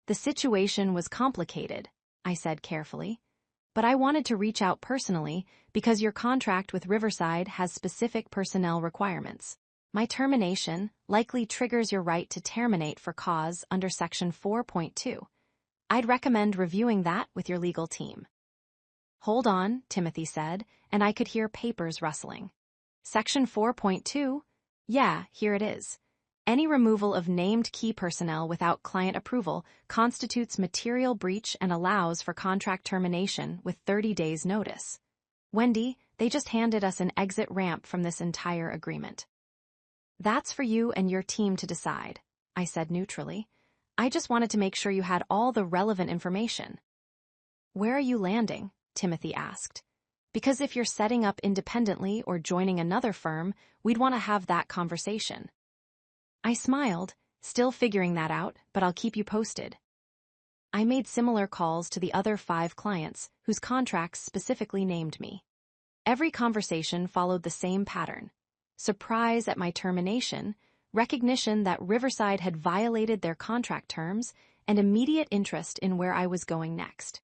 "The situation was complicated," I said carefully. "But I wanted to reach out personally because your contract with Riverside has specific personnel requirements. My termination likely triggers your right to terminate for cause under Section 4.2. I'd recommend reviewing that with your legal team." "Hold on," Timothy said, and I could hear papers rustling. "Section 4.2? Yeah, here it is. Any removal of named key personnel without client approval constitutes material breach and allows for contract termination with 30 days' notice. Wendy, they just handed us an exit ramp from this entire agreement." "That's for you and your team to decide," I said neutrally. "I just wanted to make sure you had all the relevant information." "Where are you landing?" Timothy asked. "Because if you're setting up independently or joining another firm, we'd want to have that conversation." I smiled, still figuring that out, but I'll keep you posted. I made similar calls to the other 5 clients whose contracts specifically named me. Every conversation followed the same pattern: surprise at my termination, recognition that Riverside had violated their contract terms, and immediate interest in where I was going next.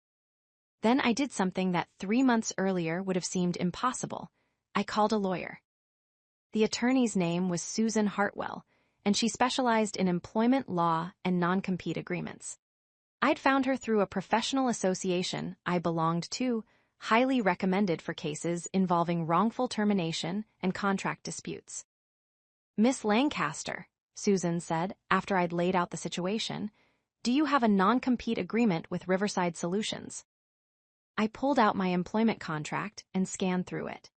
Then I did something that 3 months earlier would have seemed impossible. I called a lawyer. The attorney's name was Susan Hartwell, and she specialized in employment law and non-compete agreements. I'd found her through a professional association I belonged to, highly recommended for cases involving wrongful termination and contract disputes. "Miss Lancaster," Susan said after I'd laid out the situation, "do you have a non-compete agreement with Riverside Solutions?" I pulled out my employment contract and scanned through it.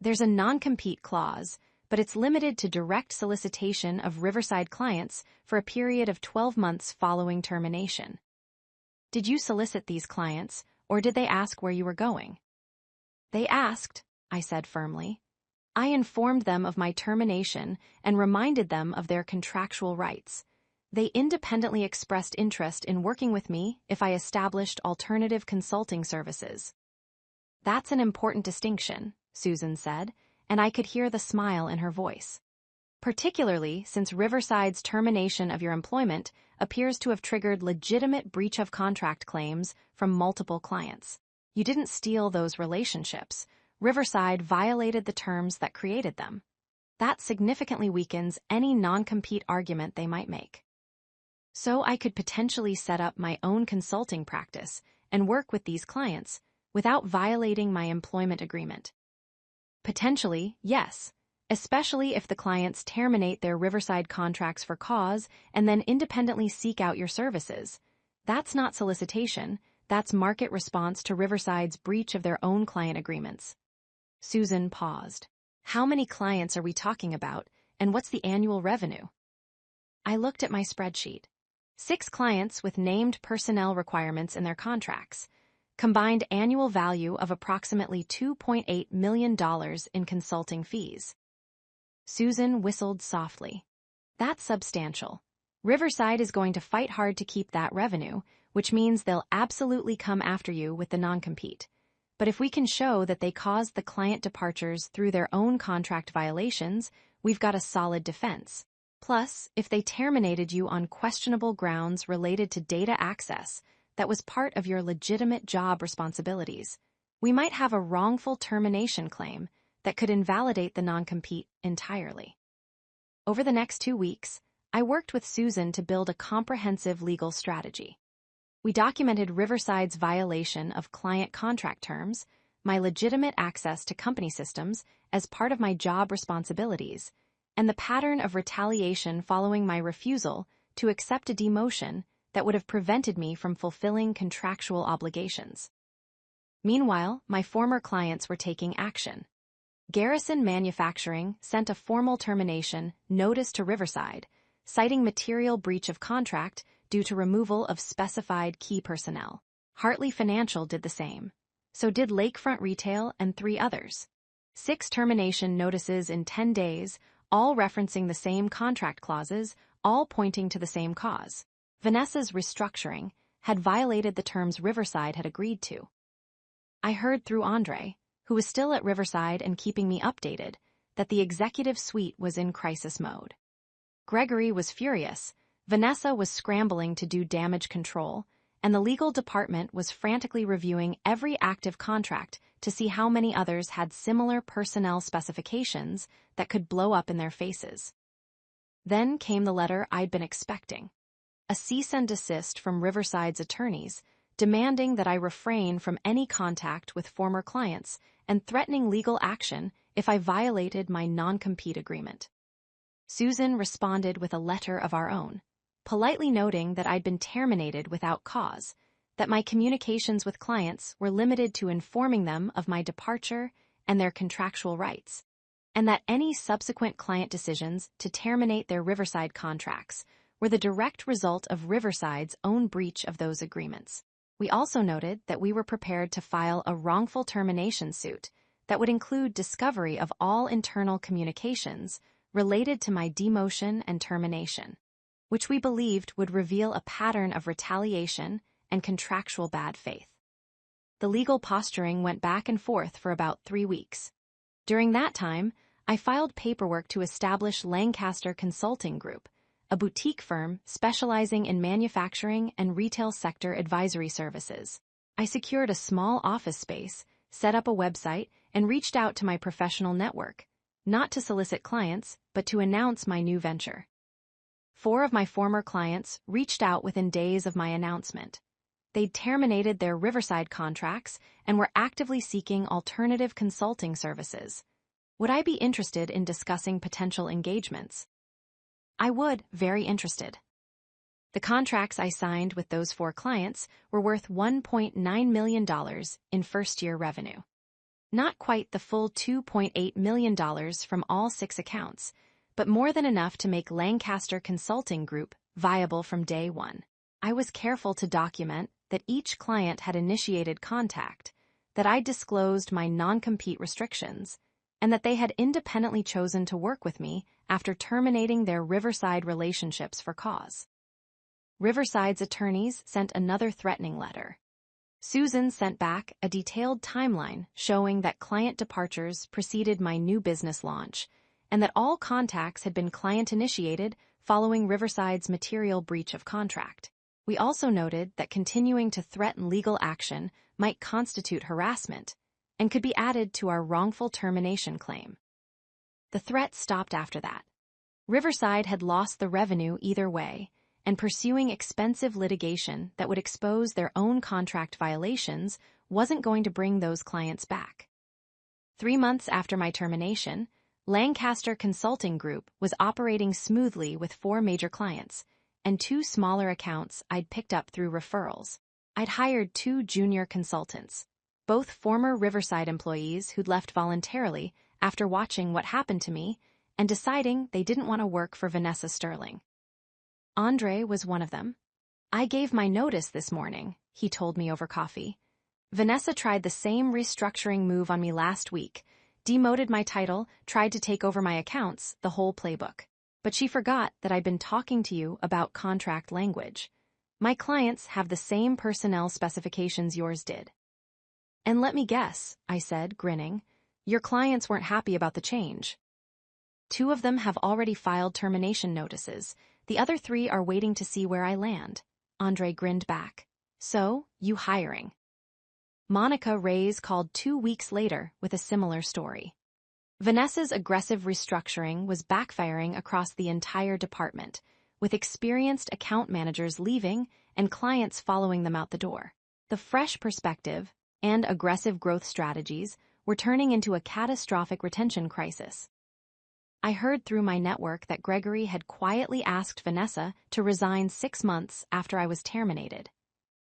There's a non-compete clause, but it's limited to direct solicitation of Riverside clients for a period of 12 months following termination. "Did you solicit these clients, or did they ask where you were going?" "They asked," I said firmly. "I informed them of my termination and reminded them of their contractual rights. They independently expressed interest in working with me if I established alternative consulting services." "That's an important distinction," Susan said, and I could hear the smile in her voice. "Particularly since Riverside's termination of your employment appears to have triggered legitimate breach of contract claims from multiple clients. You didn't steal those relationships. Riverside violated the terms that created them. That significantly weakens any non-compete argument they might make. So I could potentially set up my own consulting practice and work with these clients without violating my employment agreement." "Potentially, yes, especially if the clients terminate their Riverside contracts for cause and then independently seek out your services. That's not solicitation, that's market response to Riverside's breach of their own client agreements." Susan paused. "How many clients are we talking about, and what's the annual revenue?" I looked at my spreadsheet. 6 clients with named personnel requirements in their contracts. Combined annual value of approximately $2.8 million in consulting fees. Susan whistled softly. "That's substantial. Riverside is going to fight hard to keep that revenue, which means they'll absolutely come after you with the non-compete. But if we can show that they caused the client departures through their own contract violations, we've got a solid defense. Plus, if they terminated you on questionable grounds related to data access that was part of your legitimate job responsibilities, we might have a wrongful termination claim that could invalidate the non-compete entirely." Over the next 2 weeks, I worked with Susan to build a comprehensive legal strategy. We documented Riverside's violation of client contract terms, my legitimate access to company systems as part of my job responsibilities, and the pattern of retaliation following my refusal to accept a demotion that would have prevented me from fulfilling contractual obligations. Meanwhile, my former clients were taking action. Garrison Manufacturing sent a formal termination notice to Riverside, citing material breach of contract due to removal of specified key personnel. Hartley Financial did the same. So did Lakefront Retail and 3 others. 6 termination notices in 10 days, all referencing the same contract clauses, all pointing to the same cause. Vanessa's restructuring had violated the terms Riverside had agreed to. I heard through Andre, who was still at Riverside and keeping me updated, that the executive suite was in crisis mode. Gregory was furious, Vanessa was scrambling to do damage control, and the legal department was frantically reviewing every active contract to see how many others had similar personnel specifications that could blow up in their faces. Then came the letter I'd been expecting. A cease and desist from Riverside's attorneys, demanding that I refrain from any contact with former clients and threatening legal action if I violated my non-compete agreement. Susan responded with a letter of our own, politely noting that I'd been terminated without cause, that my communications with clients were limited to informing them of my departure and their contractual rights, and that any subsequent client decisions to terminate their Riverside contracts were the direct result of Riverside's own breach of those agreements. We also noted that we were prepared to file a wrongful termination suit that would include discovery of all internal communications related to my demotion and termination, which we believed would reveal a pattern of retaliation and contractual bad faith. The legal posturing went back and forth for about 3 weeks. During that time, I filed paperwork to establish Lancaster Consulting Group, a boutique firm specializing in manufacturing and retail sector advisory services. I secured a small office space, set up a website, and reached out to my professional network, not to solicit clients, but to announce my new venture. 4 of my former clients reached out within days of my announcement. They'd terminated their Riverside contracts and were actively seeking alternative consulting services. Would I be interested in discussing potential engagements? I would, very interested. The contracts I signed with those 4 clients were worth $1.9 million in first-year revenue. Not quite the full $2.8 million from all 6 accounts, but more than enough to make Lancaster Consulting Group viable from day one. I was careful to document that each client had initiated contact, that I disclosed my non-compete restrictions, and that they had independently chosen to work with me after terminating their Riverside relationships for cause. Riverside's attorneys sent another threatening letter. Susan sent back a detailed timeline showing that client departures preceded my new business launch, and that all contacts had been client-initiated following Riverside's material breach of contract. We also noted that continuing to threaten legal action might constitute harassment and could be added to our wrongful termination claim. The threat stopped after that. Riverside had lost the revenue either way, and pursuing expensive litigation that would expose their own contract violations wasn't going to bring those clients back. 3 months after my termination, Lancaster Consulting Group was operating smoothly with 4 major clients and 2 smaller accounts I'd picked up through referrals. I'd hired 2 junior consultants, both former Riverside employees who'd left voluntarily after watching what happened to me and deciding they didn't want to work for Vanessa Sterling. Andre was one of them. I gave my notice this morning, he told me over coffee. Vanessa tried the same restructuring move on me last week, demoted my title, tried to take over my accounts, the whole playbook. But she forgot that I'd been talking to you about contract language. My clients have the same personnel specifications yours did. And let me guess, I said, grinning, your clients weren't happy about the change. 2 of them have already filed termination notices. The other 3 are waiting to see where I land. Andre grinned back. So, you hiring. Monica Reyes called 2 weeks later with a similar story. Vanessa's aggressive restructuring was backfiring across the entire department, with experienced account managers leaving and clients following them out the door. The fresh perspective and aggressive growth strategies were turning into a catastrophic retention crisis. I heard through my network that Gregory had quietly asked Vanessa to resign 6 months after I was terminated.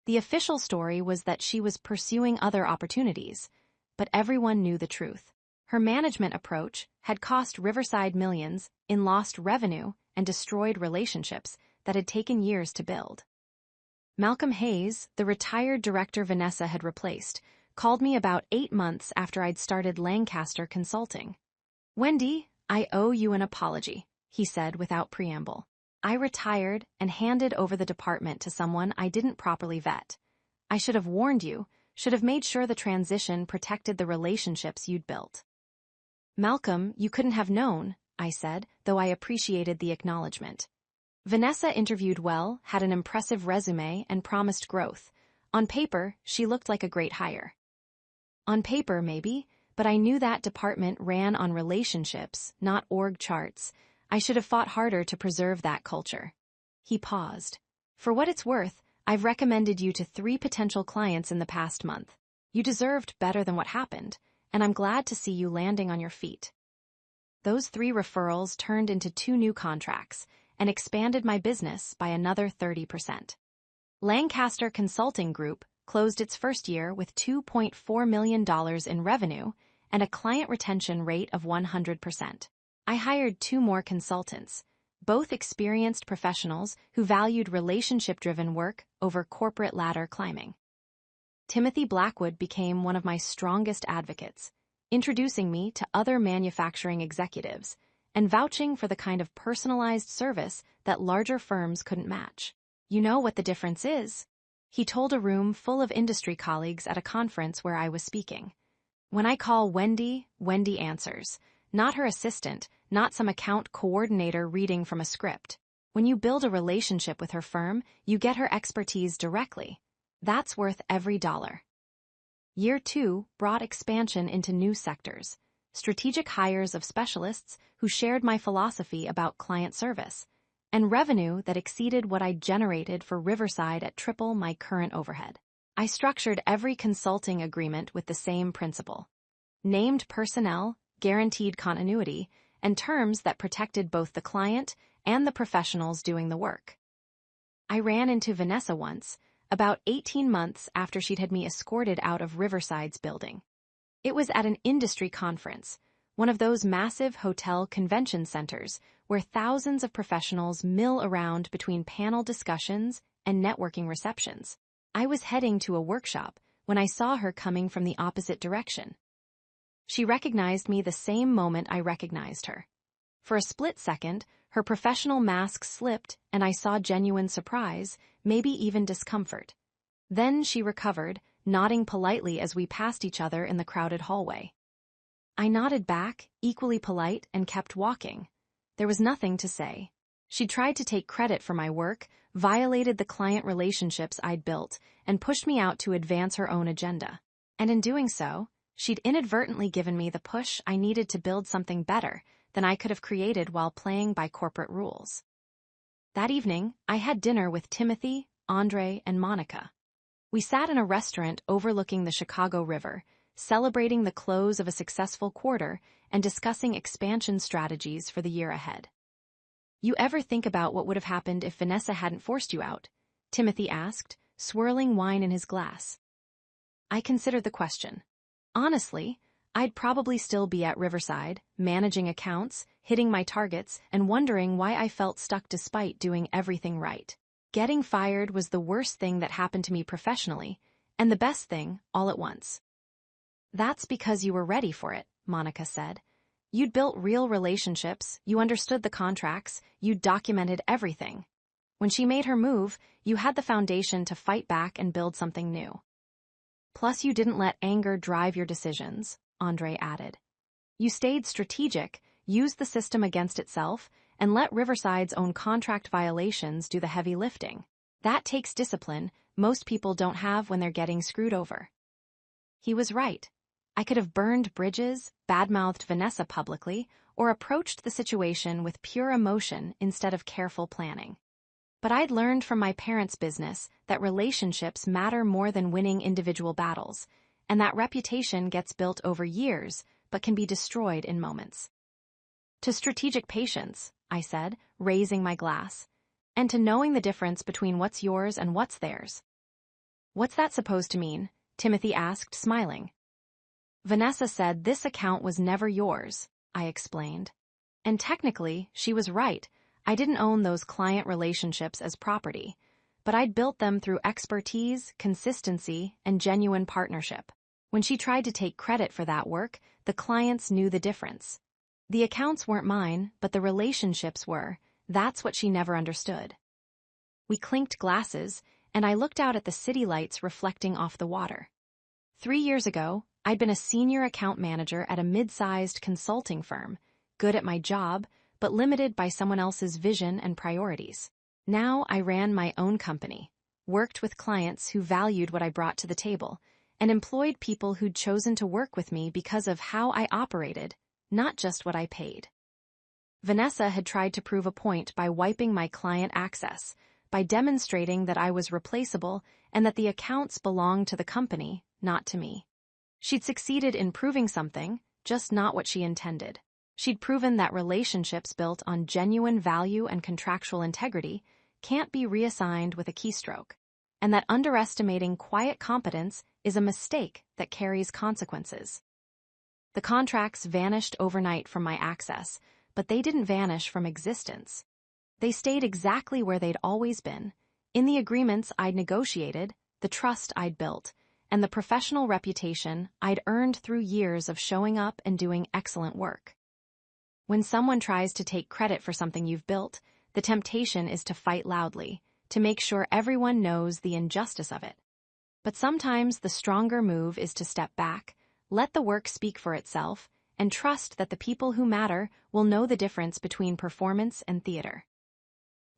The official story was that she was pursuing other opportunities, but everyone knew the truth. Her management approach had cost Riverside millions in lost revenue and destroyed relationships that had taken years to build. Malcolm Hayes, the retired director Vanessa had replaced, called me about 8 months after I'd started Lancaster Consulting. Wendy, I owe you an apology, he said without preamble. I retired and handed over the department to someone I didn't properly vet. I should have warned you, should have made sure the transition protected the relationships you'd built. Malcolm, you couldn't have known, I said, though I appreciated the acknowledgement. Vanessa interviewed well, had an impressive resume, and promised growth. On paper, she looked like a great hire. On paper, maybe, but I knew that department ran on relationships, not org charts. I should have fought harder to preserve that culture. He paused. For what it's worth, I've recommended you to 3 potential clients in the past month. You deserved better than what happened, and I'm glad to see you landing on your feet. Those 3 referrals turned into 2 new contracts and expanded my business by another 30%. Lancaster Consulting Group closed its first year with $2.4 million in revenue and a client retention rate of 100%. I hired 2 more consultants, both experienced professionals who valued relationship-driven work over corporate ladder climbing. Timothy Blackwood became one of my strongest advocates, introducing me to other manufacturing executives and vouching for the kind of personalized service that larger firms couldn't match. You know what the difference is? He told a room full of industry colleagues at a conference where I was speaking. When I call Wendy, Wendy answers. Not her assistant, not some account coordinator reading from a script. When you build a relationship with her firm, you get her expertise directly. That's worth every dollar. Year 2 brought expansion into new sectors, strategic hires of specialists who shared my philosophy about client service, and revenue that exceeded what I generated for Riverside at triple my current overhead. I structured every consulting agreement with the same principle: named personnel, guaranteed continuity, and terms that protected both the client and the professionals doing the work. I ran into Vanessa once, about 18 months after she'd had me escorted out of Riverside's building. It was at an industry conference, one of those massive hotel convention centers where thousands of professionals mill around between panel discussions and networking receptions. I was heading to a workshop when I saw her coming from the opposite direction. She recognized me the same moment I recognized her. For a split second, her professional mask slipped and I saw genuine surprise, maybe even discomfort. Then she recovered, nodding politely as we passed each other in the crowded hallway. I nodded back, equally polite, and kept walking. There was nothing to say. She tried to take credit for my work, violated the client relationships I'd built, and pushed me out to advance her own agenda. And in doing so, she'd inadvertently given me the push I needed to build something better than I could have created while playing by corporate rules. That evening, I had dinner with Timothy, Andre, and Monica. We sat in a restaurant overlooking the Chicago River, celebrating the close of a successful quarter and discussing expansion strategies for the year ahead. "You ever think about what would have happened if Vanessa hadn't forced you out?" Timothy asked, swirling wine in his glass. I considered the question. Honestly, I'd probably still be at Riverside, managing accounts, hitting my targets, and wondering why I felt stuck despite doing everything right. Getting fired was the worst thing that happened to me professionally, and the best thing all at once. "That's because you were ready for it," Monica said. "You'd built real relationships, you understood the contracts, you documented everything. When she made her move, you had the foundation to fight back and build something new. Plus, you didn't let anger drive your decisions," Andre added. "You stayed strategic, used the system against itself, and let Riverside's own contract violations do the heavy lifting. That takes discipline most people don't have when they're getting screwed over." He was right. I could have burned bridges, badmouthed Vanessa publicly, or approached the situation with pure emotion instead of careful planning. But I'd learned from my parents' business that relationships matter more than winning individual battles, and that reputation gets built over years but can be destroyed in moments. "To strategic patience," I said, raising my glass, "and to knowing the difference between what's yours and what's theirs." "What's that supposed to mean?" Timothy asked, smiling. "Vanessa said this account was never yours," I explained. And technically, she was right. I didn't own those client relationships as property, but I'd built them through expertise, consistency, and genuine partnership. When she tried to take credit for that work, the clients knew the difference. The accounts weren't mine, but the relationships were. That's what she never understood. We clinked glasses, and I looked out at the city lights reflecting off the water. 3 years ago, I'd been a senior account manager at a mid-sized consulting firm, good at my job, but limited by someone else's vision and priorities. Now I ran my own company, worked with clients who valued what I brought to the table, and employed people who'd chosen to work with me because of how I operated, not just what I paid. Vanessa had tried to prove a point by wiping my client access, by demonstrating that I was replaceable and that the accounts belonged to the company, not to me. She'd succeeded in proving something, just not what she intended. She'd proven that relationships built on genuine value and contractual integrity can't be reassigned with a keystroke, and that underestimating quiet competence is a mistake that carries consequences. The contracts vanished overnight from my access, but they didn't vanish from existence. They stayed exactly where they'd always been, in the agreements I'd negotiated, the trust I'd built, and the professional reputation I'd earned through years of showing up and doing excellent work. When someone tries to take credit for something you've built, the temptation is to fight loudly, to make sure everyone knows the injustice of it. But sometimes the stronger move is to step back, let the work speak for itself, and trust that the people who matter will know the difference between performance and theater.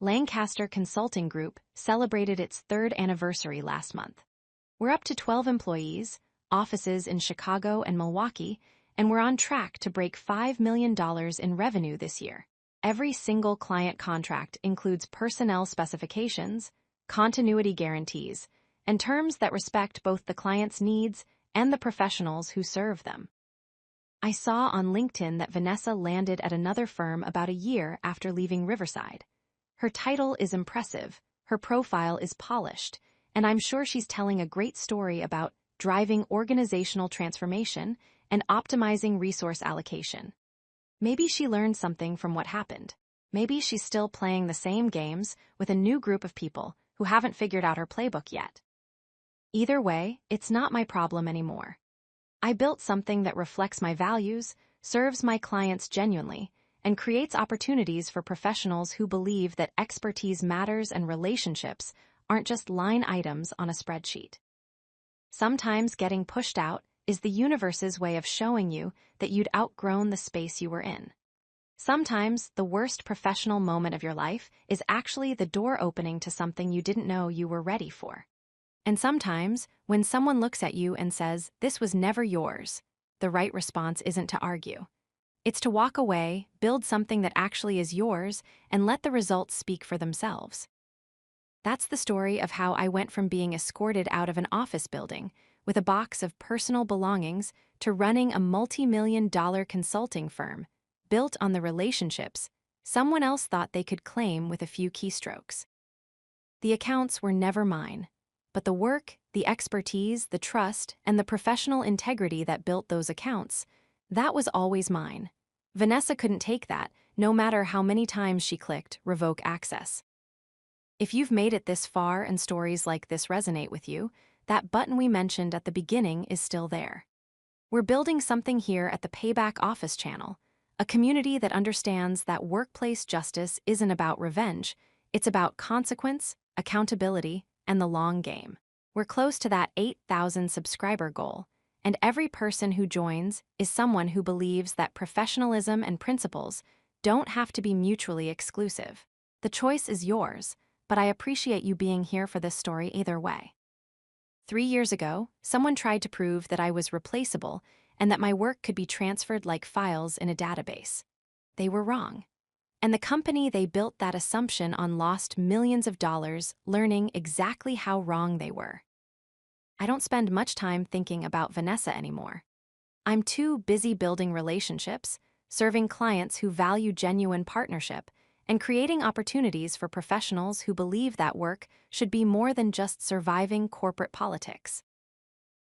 Lancaster Consulting Group celebrated its 3rd anniversary last month. We're up to 12 employees, offices in Chicago and Milwaukee, and we're on track to break $5 million in revenue this year. every single client contract includes personnel specifications, continuity guarantees, and terms that respect both the client's needs and the professionals who serve them. I saw on LinkedIn that Vanessa landed at another firm about a year after leaving Riverside. Her title is impressive, her profile is polished, and I'm sure she's telling a great story about driving organizational transformation and optimizing resource allocation. Maybe she learned something from what happened. Maybe she's still playing the same games with a new group of people who haven't figured out her playbook yet. Either way, it's not my problem anymore. I built something that reflects my values, serves my clients genuinely, and creates opportunities for professionals who believe that expertise matters and relationships aren't just line items on a spreadsheet. Sometimes getting pushed out is the universe's way of showing you that you'd outgrown the space you were in. Sometimes the worst professional moment of your life is actually the door opening to something you didn't know you were ready for. And sometimes, when someone looks at you and says, "This was never yours," the right response isn't to argue. It's to walk away, build something that actually is yours, and let the results speak for themselves. That's the story of how I went from being escorted out of an office building with a box of personal belongings to running a multi-million-dollar consulting firm built on the relationships someone else thought they could claim with a few keystrokes. The accounts were never mine, but the work, the expertise, the trust, and the professional integrity that built those accounts, that was always mine. Vanessa couldn't take that, no matter how many times she clicked revoke access. If you've made it this far and stories like this resonate with you, that button we mentioned at the beginning is still there. We're building something here at the Payback Office channel, a community that understands that workplace justice isn't about revenge, it's about consequence, accountability, and the long game. We're close to that 8,000 subscriber goal, and every person who joins is someone who believes that professionalism and principles don't have to be mutually exclusive. The choice is yours, but I appreciate you being here for this story either way. 3 years ago, someone tried to prove that I was replaceable and that my work could be transferred like files in a database. They were wrong. And the company they built that assumption on lost millions of dollars learning exactly how wrong they were. I don't spend much time thinking about Vanessa anymore. I'm too busy building relationships, serving clients who value genuine partnership, and creating opportunities for professionals who believe that work should be more than just surviving corporate politics.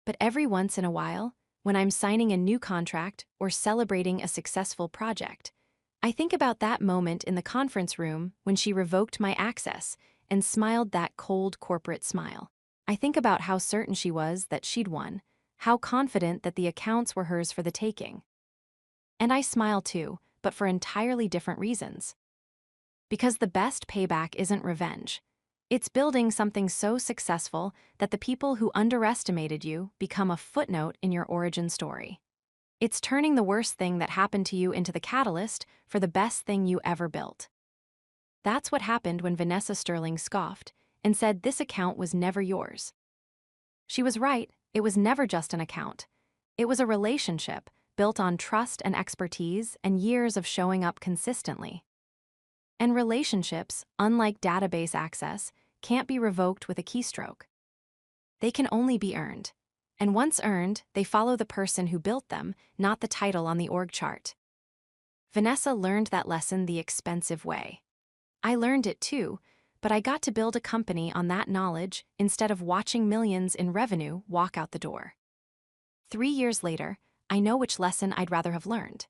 But every once in a while, when I'm signing a new contract or celebrating a successful project, I think about that moment in the conference room when she revoked my access and smiled that cold corporate smile. I think about how certain she was that she'd won, how confident that the accounts were hers for the taking. And I smile too, but for entirely different reasons. Because the best payback isn't revenge. It's building something so successful that the people who underestimated you become a footnote in your origin story. It's turning the worst thing that happened to you into the catalyst for the best thing you ever built. That's what happened when Vanessa Sterling scoffed and said this account was never yours. She was right, it was never just an account. It was a relationship built on trust and expertise and years of showing up consistently. And relationships, unlike database access, can't be revoked with a keystroke. They can only be earned. And once earned, they follow the person who built them, not the title on the org chart. Vanessa learned that lesson the expensive way. I learned it too, but I got to build a company on that knowledge instead of watching millions in revenue walk out the door. 3 years later, I know which lesson I'd rather have learned.